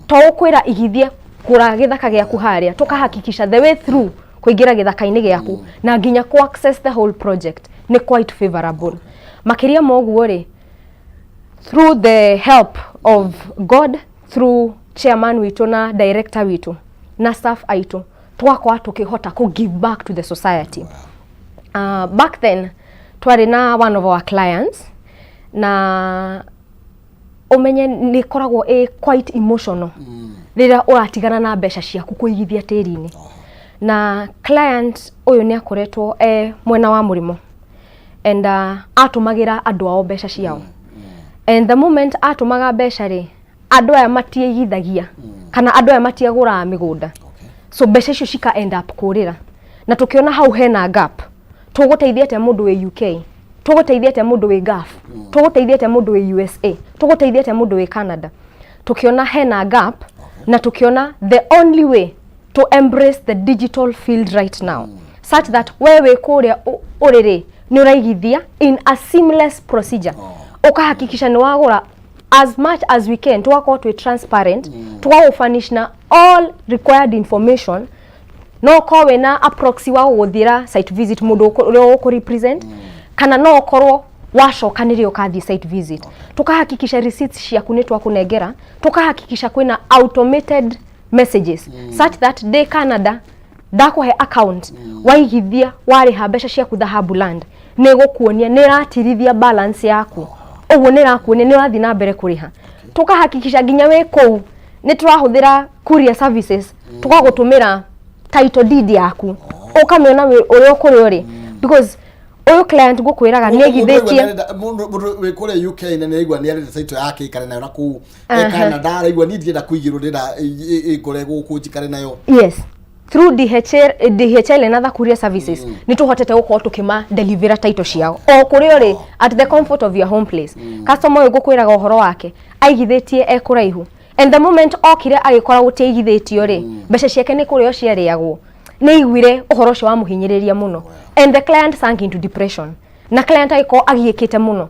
To ũkwĩra igithie kũra gĩthaka gĩaku harĩa, tukahakikisha the way through kũingĩra gĩthaka-inĩ gĩaku na nginya ku access the whole project ni quite favorable. Makĩria ma ũguo rĩ, through the help of God, through chairman witũ na director witũ na staff aitũ, twakwa tukihota ku give back to the society. Back then twari na one of our clients na umenye ni koragwo quite emotional rĩrĩa ũratigana na mbeca ciaku kũigithia tĩri-inĩ. Na client ũyũ nĩ akoretwo mwena wa mũrimo and atũmagĩra andũ ao mbeca ciao. And the moment atũmaga mbeca rĩ, andũ aya matiigithagia kana andũ aya matiagũra mĩgũnda. So mbeca icio cika end up kũrĩra. Na tukiona hau hena gap, tũgũteithia atĩa mũndũ wĩ UK, tũgũteithia atĩa mũndũ wĩ Gulf, tũgũteithia atĩa mũndũ wĩ USA, tũgũteithia atĩa mũndũ wĩ Canada. Tukiona hena gap na tukiona the only way to embrace the digital field right now such that wewe kũrĩa ũrĩrĩ nĩ ũraigithia in a seamless procedure. Ukahakikisha ni wagũra as much as we can, tugakorwo twĩ transparent, tugagũfurnish na all required information. No korwo na a proxy wa gũthira site visit mũndũ ũrĩa ũkũrepresent, kana no okorwo wacokanĩrio ũkathi site visit. Tukahakikisha receipts ciaku nĩ twakũnengera, tukahakikisha kwĩna automated messages such that day Canada ndakũhe account waigithia warĩha mbeca ciaku Dhahabu land nĩ gũkuonia nĩ ratirithia balance yaku. Ũguo nĩ rakuonia nĩ ũrathi na mbere kũrĩha. Tukahakikisha nginya wĩ kũu nĩ tũrahũthĩra courier services, tugagũtũmĩra title deed yaku ukamiona uri kuri uri because uyu client gukwiraga ni egithitie mundu kure UK na neigwa ni ari site yake ikare nayo naku Canada araigwa ni ndienda kuigirurira ikore guku jikare nayo. Yes, through DHL and other courier services ni tuhotete gukorwo tukima deliver title ciao o kuri uri at the comfort of your home place. Customer uyu gukwiraga uhoro wake aigithitie ekuraihu, and the moment okire agikora guteigithitio ri mbeca ciake ni kurio ciariagwo ni igwire uhoro cio wa muhinyiriria muno, and the client sank into depression na client aiko agiyekete muno.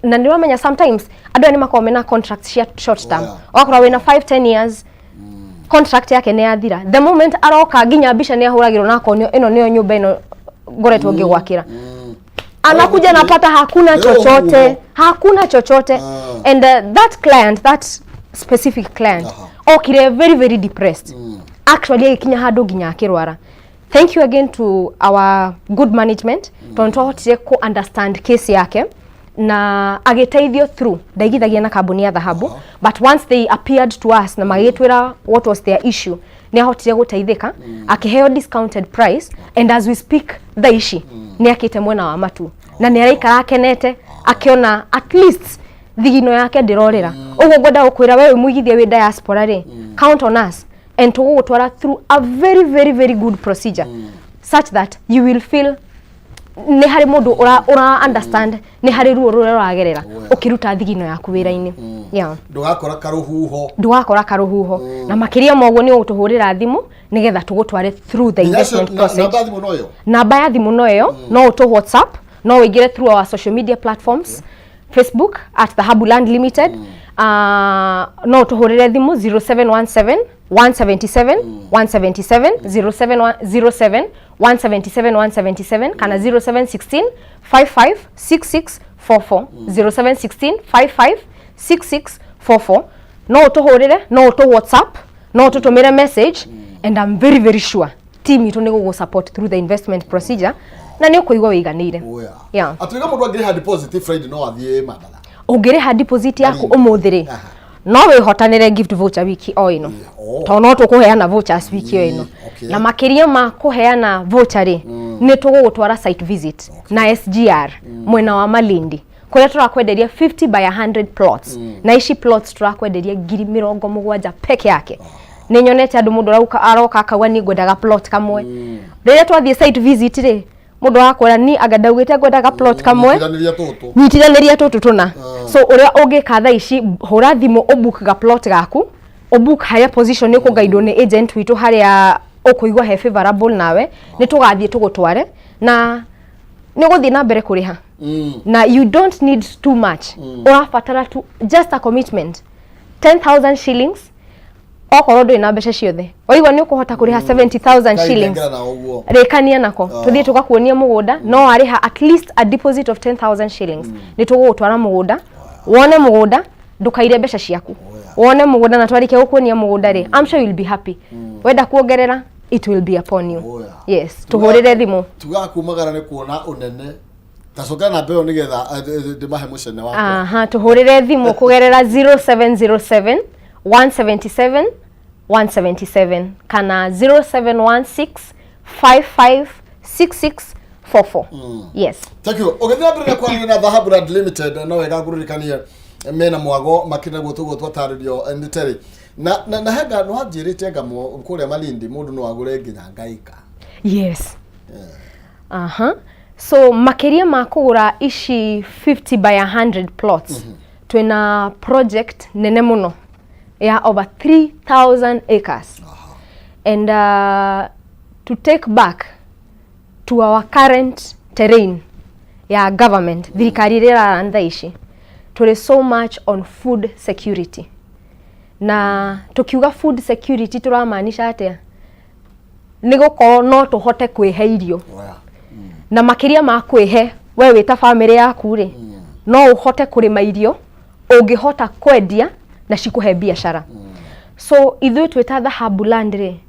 Na ndio menya sometimes andu ni makome na contracts short term okora wina 5-10 years contract yake ni yathira, the moment aroka ginya bisha ni ahuragirwo na konyo ino niyo nyumba ino ngoretwo ngigwakira anakuja napata hakuna chochote and that client, that specific client okire very depressed actually ikinya handu ginya akirwara. Thank you again to our good management tontohotire ku understand case yake na agiteithio through ndaigithagia na kambuni ya Dhahabu, but once they appeared to us na magitwira what was their issue ni ahotire guteithika akiheo discounted price, and as we speak thaishi ni akite mwena wa matu na ni araikara akenete akiona at least thigino yake ndirorera. Ugo ngoda ukwira wewe muigithia wi diaspora ri count on us and to gutwara through a very good procedure such that you will feel ni hari mundu ura understand ni hari ruo ruragerera ukiruta thigino yaku wira-ini. Yeah, ndugakora karuhuho na makiria mogo ni utuhurira thimu nigetha tugutware through the investment process. Namba ya thimu noyo no utu WhatsApp, no wigire through our social media platforms, Facebook at Dhahabu Land Limited, no utuhurire thimu 0717 177 177 0707 177 177 kana 0716 55 6644 0716 55 6644. No utuhurire, no utu WhatsApp, no ututumire message, and I'm very sure team itu ni gugu support through the investment procedure na ni ukuigwa wiganire. Yeah, atuiga mundu angire deposit Friday no athie madala ungire deposit yaku umuthiri no wihotanire gift voucher wiki o ino to no tukuheana vouchers wiki o ino na makiria ma kuheana voucher ri ni tugugutwara site visit na SGR mwena wa Malindi kuria turakwenderia 50 by 100 plots na ici plots turakwenderia 70,000 peke yake. Ni nyonete andu mundu aroka akawa ni ngwendaga plot kamwe riria twathie site visit ri mundu akwera ni agadaugite ngwendaga plot kamwe nyitithaniria tutu tuna so uria ungika thaa ici hura thimu ubook ga plot gaku ubook higher position ni kugaidwo ni agent witu haria ukuigwa he favorable nawe ni tugathie tugutware na ni guthie na mbere kuriha na you don't need too much urafatara tu just a commitment 10,000 shillings okoro ndu ina mbeca ciothe oigwa ni ukuhota kuriha 70,000 shillings rekania nako tuthie tugakuonia mugunda no ariha at least a deposit of 10,000 shillings ni tugutwara mugunda wone mugunda ndukaire mbeca ciaku wone mugunda na twarike gukuonia mugunda ri I'm sure you'll be happy wenda kuongerera it will be upon you. Yes, tuhurire thimu tugakumagara ni kuona unene tacoka na mbeo nigetha ndimahe mucene wakwa tuhurire thimu kugerera 0707 177 177 kana 0716 55 6644. Yes, thank you. Ogethira mbere kwa na Dhahabu Land Limited no wega kuririkania mena mwago makina gutugo twataririo nditeri na hega no hajirite ngamo kuria Malindi mundu no agure nginya ngaika. Yes, so makiria makugura ishi 50 by 100 plots twina project nene muno ya over 3,000 acres and to take back to our current terrain ya government thirikari rira ndaishi tuli so much on food security na tukiuga food security turamaanisha atia niguko no tuhote kwihe irio na makiria ma kwihe we wita family yaku ri no uhote kurima irio ungihota kwendia na cikuhe biashara. So ithu twita Dhahabu Land ri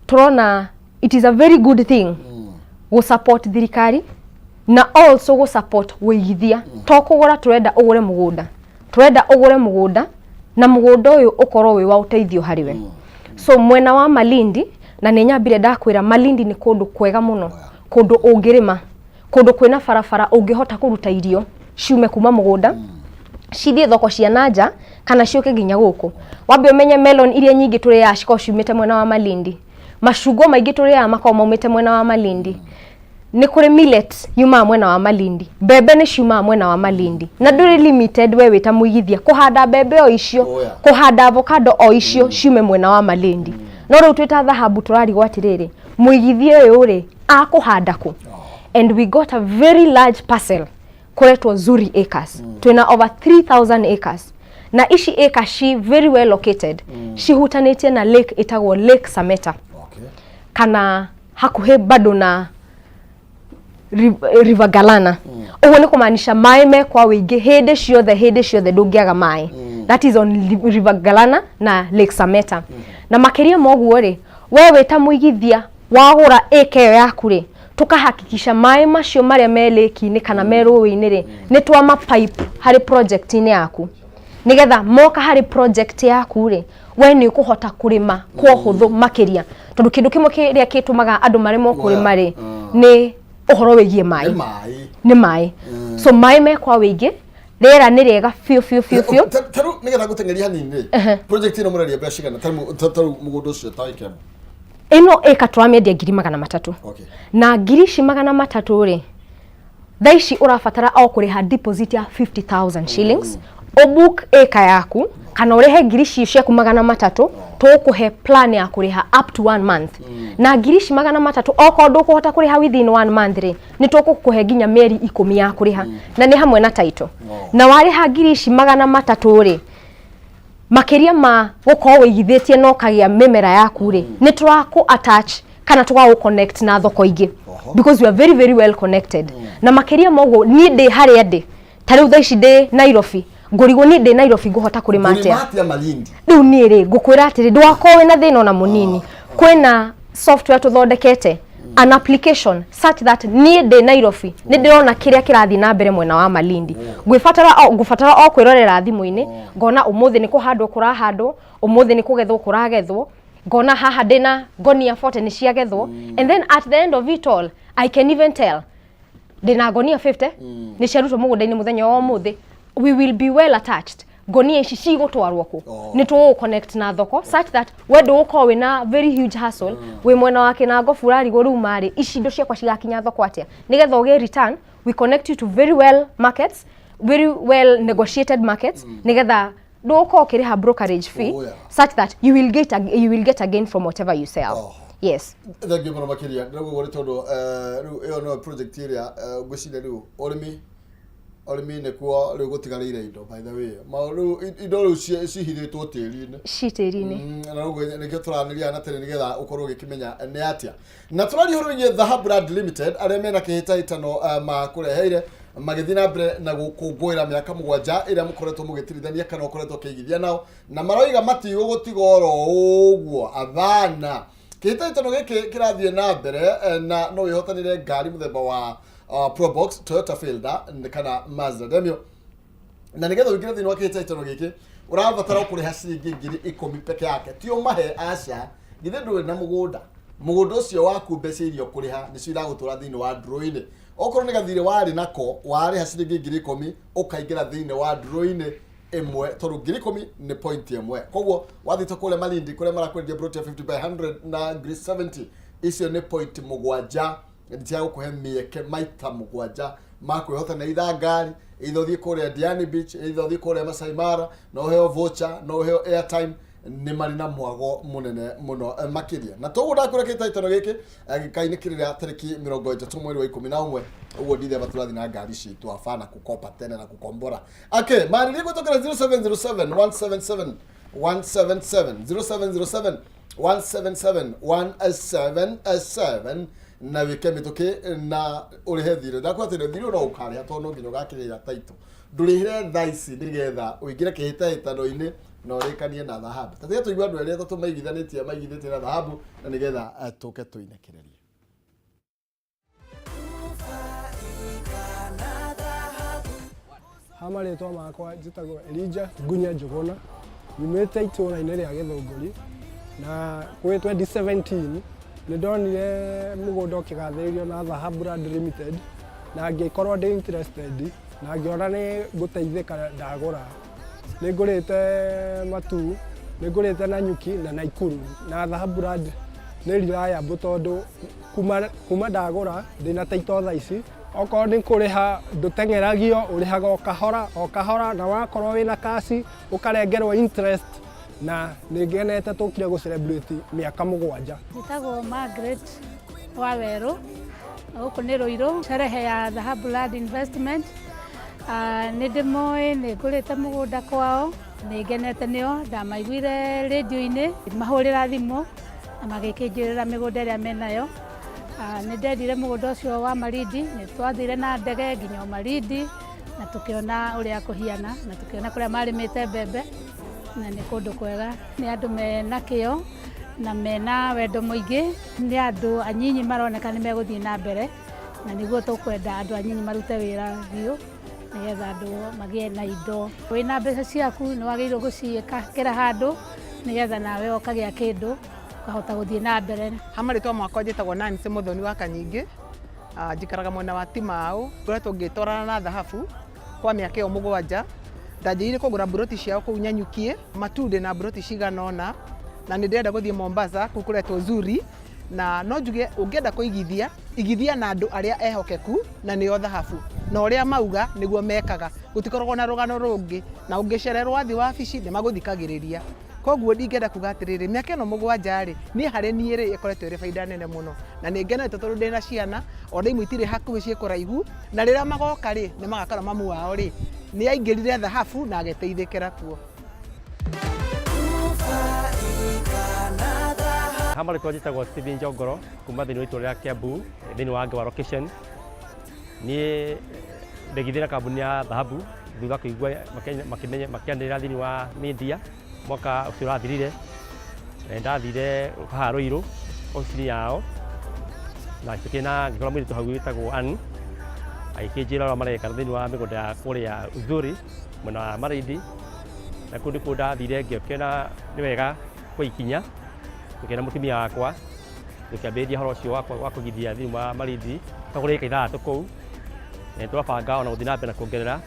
turona it is a very good thing go support thirikari na also go support wigithia to kugura turenda ugure mugunda na mugunda uyu ukorwo wi wa uteithio hariwe. So mwena wa Malindi na nĩ nyambire ndakwĩra Malindi nĩ kũndũ kwega mũno, kũndũ ũngĩrĩma, kũndũ kwĩna barabara ũngĩhota kũruta irio ciume kuma mũgũnda cithie thoko cia nanja kana ciũke nginya gũkũ. Wambe ũmenye melon iria nyingĩ tũrĩaga cikoragwo ciumĩte mwena wa Malindi, macungwa maingĩ tũrĩaga makoragwo maumĩte mwena wa Malindi. Nĩ kũrĩ millet yumaga mwena wa Malindi, mbembe nĩ ciumaga mwena wa Malindi, na ndũrĩ limited we wĩta mũigithia kũhanda mbembe o icio, kũhanda avocado o icio ciume mwena wa Malindi. No rĩu twĩta Dhahabu tũrarigwo atĩrĩrĩ, mũigithia ũyũ rĩ akũhanda kũ? And we got a very large parcel kũretwo Zuri acres. Twĩna over 3,000 acres. Na ici acres ci very well located. Cihutanĩtie na lake ĩtagwo Lake Sameta. Kana hakuhĩ bado na River Galana. Ũguo nĩ kũmaanisha maĩ me kwa wĩingĩ hĩndĩ ciothe ndũngĩaga maĩ. That is on River Galana na Lake Sameta. Na makĩria moguo rĩ, we wĩta mũigithia wagũra ĩka ĩyo yaku rĩ, tukahakikisha maĩ macio marĩa me lake-inĩ kana me rũĩ-inĩ rĩ, nĩ twama pipe harĩ project-inĩ yaku. Nigetha moka harĩ project yaku rĩ, we nĩ ũkũhota kũrĩma kwa ũhũthũ makĩria. Tondũ kĩndũ kĩmwe kĩrĩa kĩtũmaga andũ maremwo kũrĩma rĩ, nĩ ũhoro wĩgiĩ maĩ. Nĩ maĩ. So maĩ me kwa wĩingĩ, rĩera nĩ rĩega biũ. Tarũ nigetha gũteng'eria hanini rĩ, project ĩno mũreria mbeca cigana? Tarũ mũgũnda ũcio ta ĩkĩra. Ino eka tũramĩendia 300,000. Na 300,000 rĩ, thaa ici ũrabatara o kũrĩha deposit ya 50,000 shillings. Obook eka yaku kana ũrĩhe 300,000 ciaku 300, tũkũhe plan ya kũrĩha up to 1 month. Na 300,000 okorwo ndũkũhota kũrĩha within 1 month rĩ, nĩ tũkũkũhe nginya mĩeri 10 ya kũrĩha. Na nĩ hamwe na title. Na warĩha 300,000 rĩ, makĩria ma gũkorwo wĩigithĩtie no kagĩa mĩmera yaku rĩ, nĩ tũrakũ attach kana tũgagũ connect na thoko ingĩ, because we are very very well connected. Na makĩria moguo niĩ ndĩ harĩa ndĩ, ta rĩu thaa ici ndĩ Nairobi, ngũrigwo niĩ ndĩ Nairobi ngũhota kũrĩma atĩa? Malindi rĩu niĩ rĩ ngũkwĩra atĩrĩ ndũgakorwo wĩna thĩna ona mũnini. Kwĩna software tũthondekete, an application such that niĩ ndĩ Nairobi nĩ ndĩrona kĩrĩa kĩrathiĩ na mbere mwena wa Malindi. Ngũbatara o kwĩrorera thimũ-inĩ, ngona ũmũthĩ nĩ kũhandwo kũrahandwo, ũmũthĩ nĩ kũgethwo kũragethwo, ngona haha ndĩna ngonia 40 nĩ ciagethwo, and then at the end of it all I can even tell ndĩna ngonia 50 nĩ ciarutwo mũgũnda-inĩ mũthenya wa ũmũthĩ. We will be well attached. Ngonia ici cigũtwarwo kũ? Nĩ tũgũ connect na thoko such that we ndũgũkorwo wĩna very huge hustle wĩ mwena wa Kinango burarigwo rĩu marĩ ici indo ciakwa cigakinya thoko atĩa. Nĩgetha ũgĩe return, we connect you to very well markets, very well negotiated markets. Nĩgetha ndũgũkorwo ũkĩrĩha brokerage fee such that you will get a gain from whatever you sell. Yes. Thank you mũno makĩria. Ndĩrauga ũrĩ tondũ rĩu ĩyo no project ĩrĩa ngwĩciria rĩu ũrĩmi nĩkuo rĩu gũtigarĩire indo by the way. Rĩu indo rĩu cihithĩtwo tĩri-inĩ. Tĩri-inĩ. Na rĩu nĩkĩo tũranĩria na tene nĩgetha ũkorwo ũgĩkĩmenya nĩ atĩa. Na tũraria ũhoro wĩgiĩ Dhahabu Brand Limited arĩa mena kĩhĩtahĩtano makũreheire magĩthiĩ na mbere na gũkũngũĩra mĩaka 7 ĩrĩa mũkoretwo mũgĩtirithania kana ũkoretwo ũkĩigithia nao, na maroiga matigũgũtiga oro ũguo athana. Kĩhĩtahĩtano gĩkĩ kĩrathiĩ na mbere na no wĩhotanĩre ngari mũthemba wa Probox, Toyota Fielder kana Mazda Demio. Na nĩgetha ũingĩre thĩinĩ wa kĩhĩtahĩtano gĩkĩ ũrabatara kũrĩha ciringi 10,000 peke yake. Ti ũmahe aca, githĩ ndũrĩ na mũgũnda ũcio waku mbeca irio kũrĩha nĩcio iragũtwara thĩinĩ wa draw-inĩ. Okorwo nĩ gathirĩ warĩ nako warĩha ciringi 10,000 ũkaingĩra thĩinĩ wa draw-inĩ ĩmwe, tondũ 10,000 nĩ point ĩmwe. Koguo wathĩte kũrĩa Malindi kũrĩa marakwendia broti ya 50 by 100 na 70, icio nĩ point 7 cia gũkũhe mĩeke maita 7 ma kwĩhotana itha ngari, either ũthiĩ kũrĩa Diani Beach, either ũthiĩ kũrĩa Masai Mara, no ũheo voucher, no ũheo airtime. Nĩ marĩ na mwago mũnene mũno makĩria. Na toguo ndakwĩra kĩhĩtahĩtano gĩkĩ gĩkainĩkĩrĩra tarĩki 30 mweri wa 11. Ũguo ndithemba tũrathiĩ na ngari citũ abana kukopa tene na kukombora. Okay, marĩrie gwĩtũkĩra 0707 177 177 0707 177 177 na wĩke mĩtũkĩ na ũrĩhe thirĩ. Ndakwĩra atĩ thirĩ no ũkarĩha tondũ no nginya ũgakĩrĩra title. Ndũrĩhĩre thaa ici nĩgetha ũingĩre kĩhĩtahĩtano-inĩ na ũrĩkanie na Dhahabu. Tatĩga tũigua andũ erĩ atatũ maigithĩtie na Dhahabu na nĩgetha tũke tũinĩkĩrĩrie. Ha marĩtwa makwa njĩtagwo Elijah Ngunya Njũgũna, nyumĩte itũũra-inĩ rĩa Gĩthũngũri, na kwĩ 2017 nĩ ndonire mũgũnda ũkĩgathĩrĩrio na Dhahabu Land Limited na ngĩkorwo ndĩ interested na ngĩona nĩ ngũteithĩka ndagũra. Nĩ ngũrĩte matu, nĩ ngũrĩte na nyuki na Naikuru na Dhahabu Land nĩ reliable tondũ kuma ndagũra ndĩna taito thaa ici. Okorwo nĩ kũrĩha ndũteng'eragio, ũrĩhaga o kahora na wakorwo wĩna kasi ũkarengerwo interest na nĩ ngenete tũkire gũ celebrate mĩaka 7. Njĩtagwo Margaret Wawerũ, gũkũ nĩ Rũirũ, sherehe ya Dhahabu Land Investment. Nĩ ndĩmoĩ, nĩ ngũrĩte mũgũnda kwao, nĩ ngenete nĩo, ndamaiguire radio-inĩ, mahũrĩra thimũ na magĩkĩnjĩrĩra mĩgũnda ĩrĩa menayo. Nĩ ndendire mũgũnda ũcio wa Malindi, nĩ twathire na ndege nginya Malindi na tũkĩona ũrĩa kũhiana na tũkĩona kũrĩa marĩmĩte mbembe na nĩ kũndũ kwega. Nĩ andũ mena kĩo na mena wendo mũingĩ, nĩ andũ anyinyi maroneka nĩ megũthiĩ na mbere na nĩguo tũkwenda andũ anyinyi marute wĩra biũ nĩgetha andũ magĩe na indo. Wĩna mbeca ciaku nĩ wagĩrĩirwo gũciĩkĩra handũ nĩgetha nawe ũkagĩa kĩndũ kahota gũthiĩ na mbere. Hamarĩtwa mwakwa njĩtagwo Nancy Mũthoni wa Kanyingĩ, njikaraga mwena wa Timau. Ngoretwo ngĩtwarana na Dhahabu kwa mĩaka ĩyo 7. Ndanjĩrĩire kũgũra buroti ciao kũu Nyanyukie, Matude na buroti cigana ũna, na nĩ ndĩrenda gũthiĩ Mombasa kũu kũretwo Zuri, na no njuge ũngĩenda kũigithia, igithia na andũ arĩa ehokeku na nĩo Dhahabu, na ũrĩa mauga nĩguo mekaga, gũtikoragwo na rũgano rũngĩ, na ũngĩcererwo wathi wabici nĩ magũthikagĩrĩria. Koguo ndingĩenda kuga atĩrĩrĩ, mĩaka ĩno 7 niĩ harĩ niĩ rĩ ĩkoretwo ĩrĩ baida nene mũno, na nĩ ngenete tondũ ndĩna ciana, ona imwe itirĩ hakuhĩ ciĩ kũraihu, na rĩrĩa magoka rĩ nĩ magakora mamu wao rĩ nĩ aingĩrire Dhahabu na ageteithĩkĩra kuo. Hamarĩtwa njĩtagwo Stephen Njongoro kuma thĩinĩ wa itũũra rĩa Kiambu thĩinĩ wa Ngewa location. Niĩ ndegithĩra kambuni ya Dhahabu thutha kũigua makĩanĩrĩra thĩinĩ wa media mwaka ũcio ũrathirire. Ndathire haha Rũirũ ofici yao na ngĩkora mũirĩtu hau wĩtagwo Ann agĩkĩnjĩra ũrĩa mareka thĩinĩ wa mĩgũnda ya kũrĩa Uzuri mwena wa Malindi, na kũndũ kũu ndathire ngĩona nĩ wega kwa ikinya, ngĩkĩra mũtumia wakwa tũkĩambĩrĩria ũhoro ũcio wa kũgithia thĩinĩ wa Malindi, twagũrĩte eka 3 kũu, twabanga ona gũthiĩ na mbere na kuongerera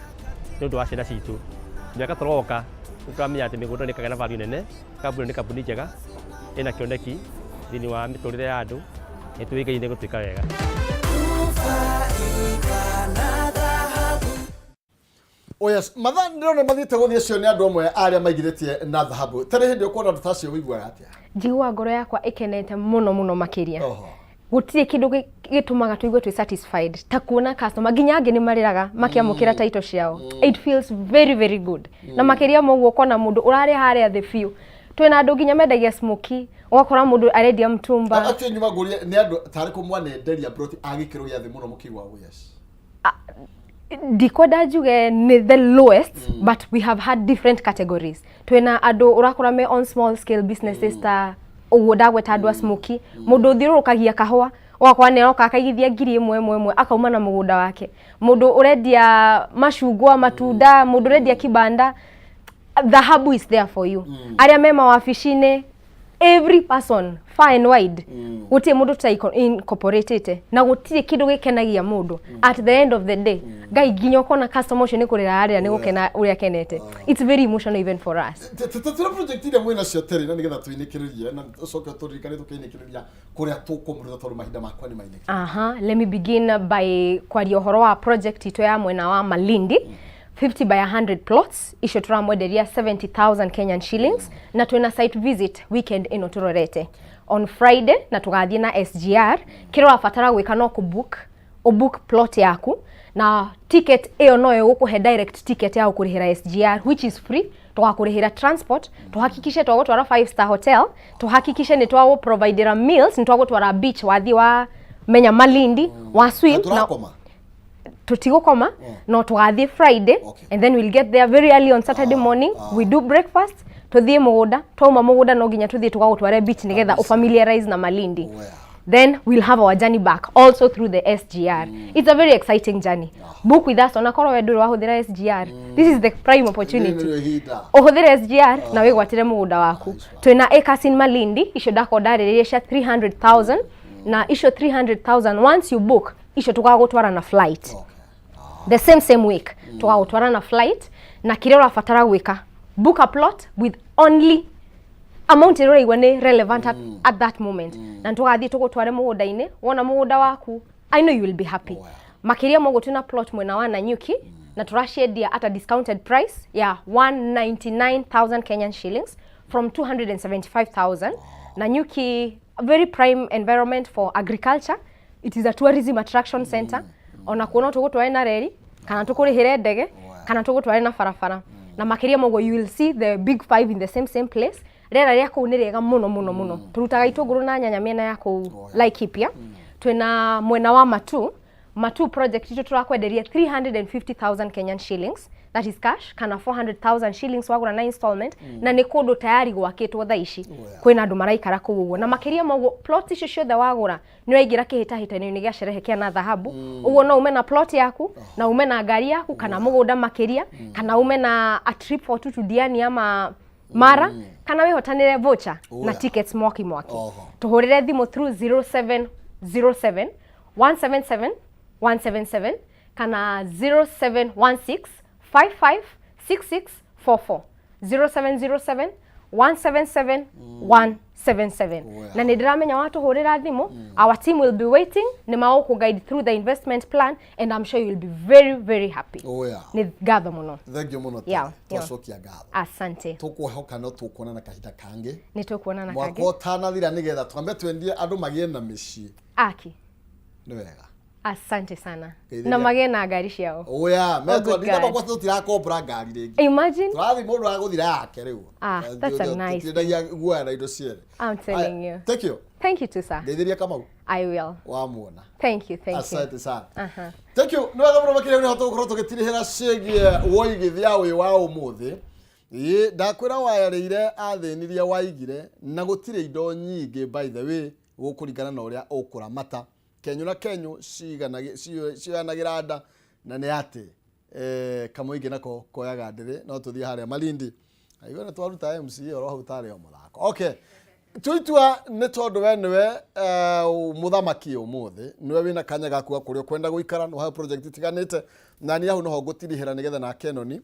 nĩ ũndũ wa ciana citũ. Mĩaka tũroka tũkamenya atĩ mĩgũnda nĩ ĩkagĩa na value nene, kambuni nĩ kambuni njega ĩna kĩoneki thĩinĩ wa mĩtũrĩre ya andũ, nĩ tũĩkaine gũtuĩka wega. Yes, mathaa ndĩrona mathiĩte gũthiĩ cio nĩ andũ amwe arĩa maigithĩtie na Dhahabu. Tarĩ hĩndĩ ũkuona andũ tacio wĩiguaga atĩa? Njiguaga ngoro yakwa ĩkenete mũno makĩria. Gũtirĩ kĩndũ gĩtũmaga tũigue twĩ satisfied ta kuona customer nginya angĩ nĩ marĩraga makĩamũkĩra title ciao. It feels very good. Na makĩria moguo kona mũndũ ũrarĩ harĩa thĩ biũ. Twĩna andũ nginya mendagia smoky, ũgakora mũndũ arendia mtumba. Acio nyuma ngũria nĩ andũ tarĩ kũmwanenderia broti agĩkĩrwo gĩa thĩ mũno mũkĩigua yes. Decoder njuge ni the lowest, but we have had different categories. Twena andũ urakora me on small scale businesses ta uguo ndagweta andũ a smoky, mũndũ thiũrũkagia kahũa wakwa nĩ oka akaigithia ngiri ĩmwe akauma na mũgũnda wake. Mũndũ ũrendia macungwa, matunda, mũndũ ũrendia kibanda. Dhahabu is there for you. Arĩa me mawabici-inĩ, every person far and wide. Gũtirĩ mũndũ ta incorporated na gũtirĩ kĩndũ gĩkenagia mũndũ. At the end of the day, ngai nginya ũkona customer ũcio nĩ kũrĩra arĩa nĩ gũkena ũrĩa kenete. It's very emotional even for us. Tũtĩra project ile mwĩna cio teri na nĩgetha twĩnĩkĩrĩrie na ũcoke tũririkane tũkĩnĩkĩrĩria kũrĩa tũkũmũrĩra tondũ mahinda makwa nĩ mainĩkire. Let me begin by kwaria ũhoro wa project itũ ya mwena wa Malindi. 50 by 100 plots, icio turamwenderia 70,000 Kenyan shillings, na twina site visit weekend ino turorete on Friday, na tugathiĩ na SGR. Kĩrĩa ũrabatara gwĩka no book plot yaku, na ticket ĩyo no ĩgũkũhe direct ticket ya gũkũrĩhĩra SGR, which is free. Tugakũrĩhĩra transport, tuhakikishe twagũtwara 5-star hotel, tuhakikishe nĩ twagũprovidera meals, nĩ twagũtwara beach wathi wa menya Malindi wa swim na tutigukoma no tugathie Friday, and then we'll get there very early on Saturday morning. We do breakfast, tuthie mũgũnda, twauma mũgũnda no nginya tuthie tugagũtware beach nigetha ufamiliarize na Malindi. then we'll have our journey back also through the SGR. It's a very exciting journey. Book with us onakorwo we nduri wahuthira SGR. This is the prime opportunity. Uhuthire SGR na wigwatire mugunda waku. Twina acres in Malindi icio ndakondariririe cia 300,000 na icio 300,000 once you book icio tukagutwara na flight. The same week tukagutwara na flight na kile urafatara gwika book a plot with only amount iraigwa ni relevant at that moment. Na tugathie tugutware mugunda-ini wona mugunda waku I know you will be happy. Makiria mogo tuna plot mwena wa Nanyuki na turashedia at a discounted price ya 199,000 Kenyan shillings from 275,000. Nanyuki, a very prime environment for agriculture. It is a tourism attraction center. Ona kuona tugutware na reri kana tukurihire ndege kana tugutware na farafara. Na makiria mogo you will see the big five in the same place. Rera ria kuu ni riega muno. Turutaga itunguru na nyanya miena ya kuu Laikipia. Twina mwena wa Matu project ito turakwenderia 350,000 Kenyan shillings. That is cash. Kana 400,000 shillings wagura na installment. Na ni kundu tayari gwakitwo thaici. Kwina andu maraikara kuguo. Na makiria mogo plot icio ciothe wagura ni waigira kihitahitano-ini gia Sherehekea na Dhahabu. Uguo no ume na plot yaku na ume na ngari yaku kana mugunda makiria kana ume na a trip for two to Diani ama Mara kana wihotanire voucher na tickets mwaki. Tuhurire thimu through 0707 177 177 kana 0716 556644 0707 177 177. Na nidiramenya watu horira thimu. Our team will be waiting. Ni mauku guide through the investment plan and I'm sure you will be very happy. Ni gatho muno. Thank you muno. Twacokia gatho. Asante. Tukuhoka no tukuona na kahita kange. Ni tukuona na kage. Mwako tanathira nigetha twambe twendie andu magie na micii. Aki. Ni wega. Asante sana. Na magie na ngari ciao. Metwa nditaba kwa tutirakombra ngari ringi. Imagine. Twathi mundu aguthira yake riu. That's a nice. Tutindagia guoya na indo ciere. I'm telling you. Thank you. Thank you too, sir. Ngeithiria Kamau. I will. Wamuona. Thank you. Asante sana. Thank you. No wega muno makire ni hoto gukorwo tugitirihira cigie woigithia wi wa umuthi. Ndakwira wayarire athinirie waigire na gutire indo nyingi by the way gukuringana na uria ukuramata. Kenyu na Kenyu ciganagira nda na ni ati kamuingi nako koyaga ndiri no tuthie haria Malindi aigona twaruta MC oro hau tari o muthako. Okay, tuitua ni tondu we niwe muthamaki umuthi niwe wina kanya gaku kuria kwenda guikara no ha project tiganite na ni hau no ho gutirihira nigetha na Kenoni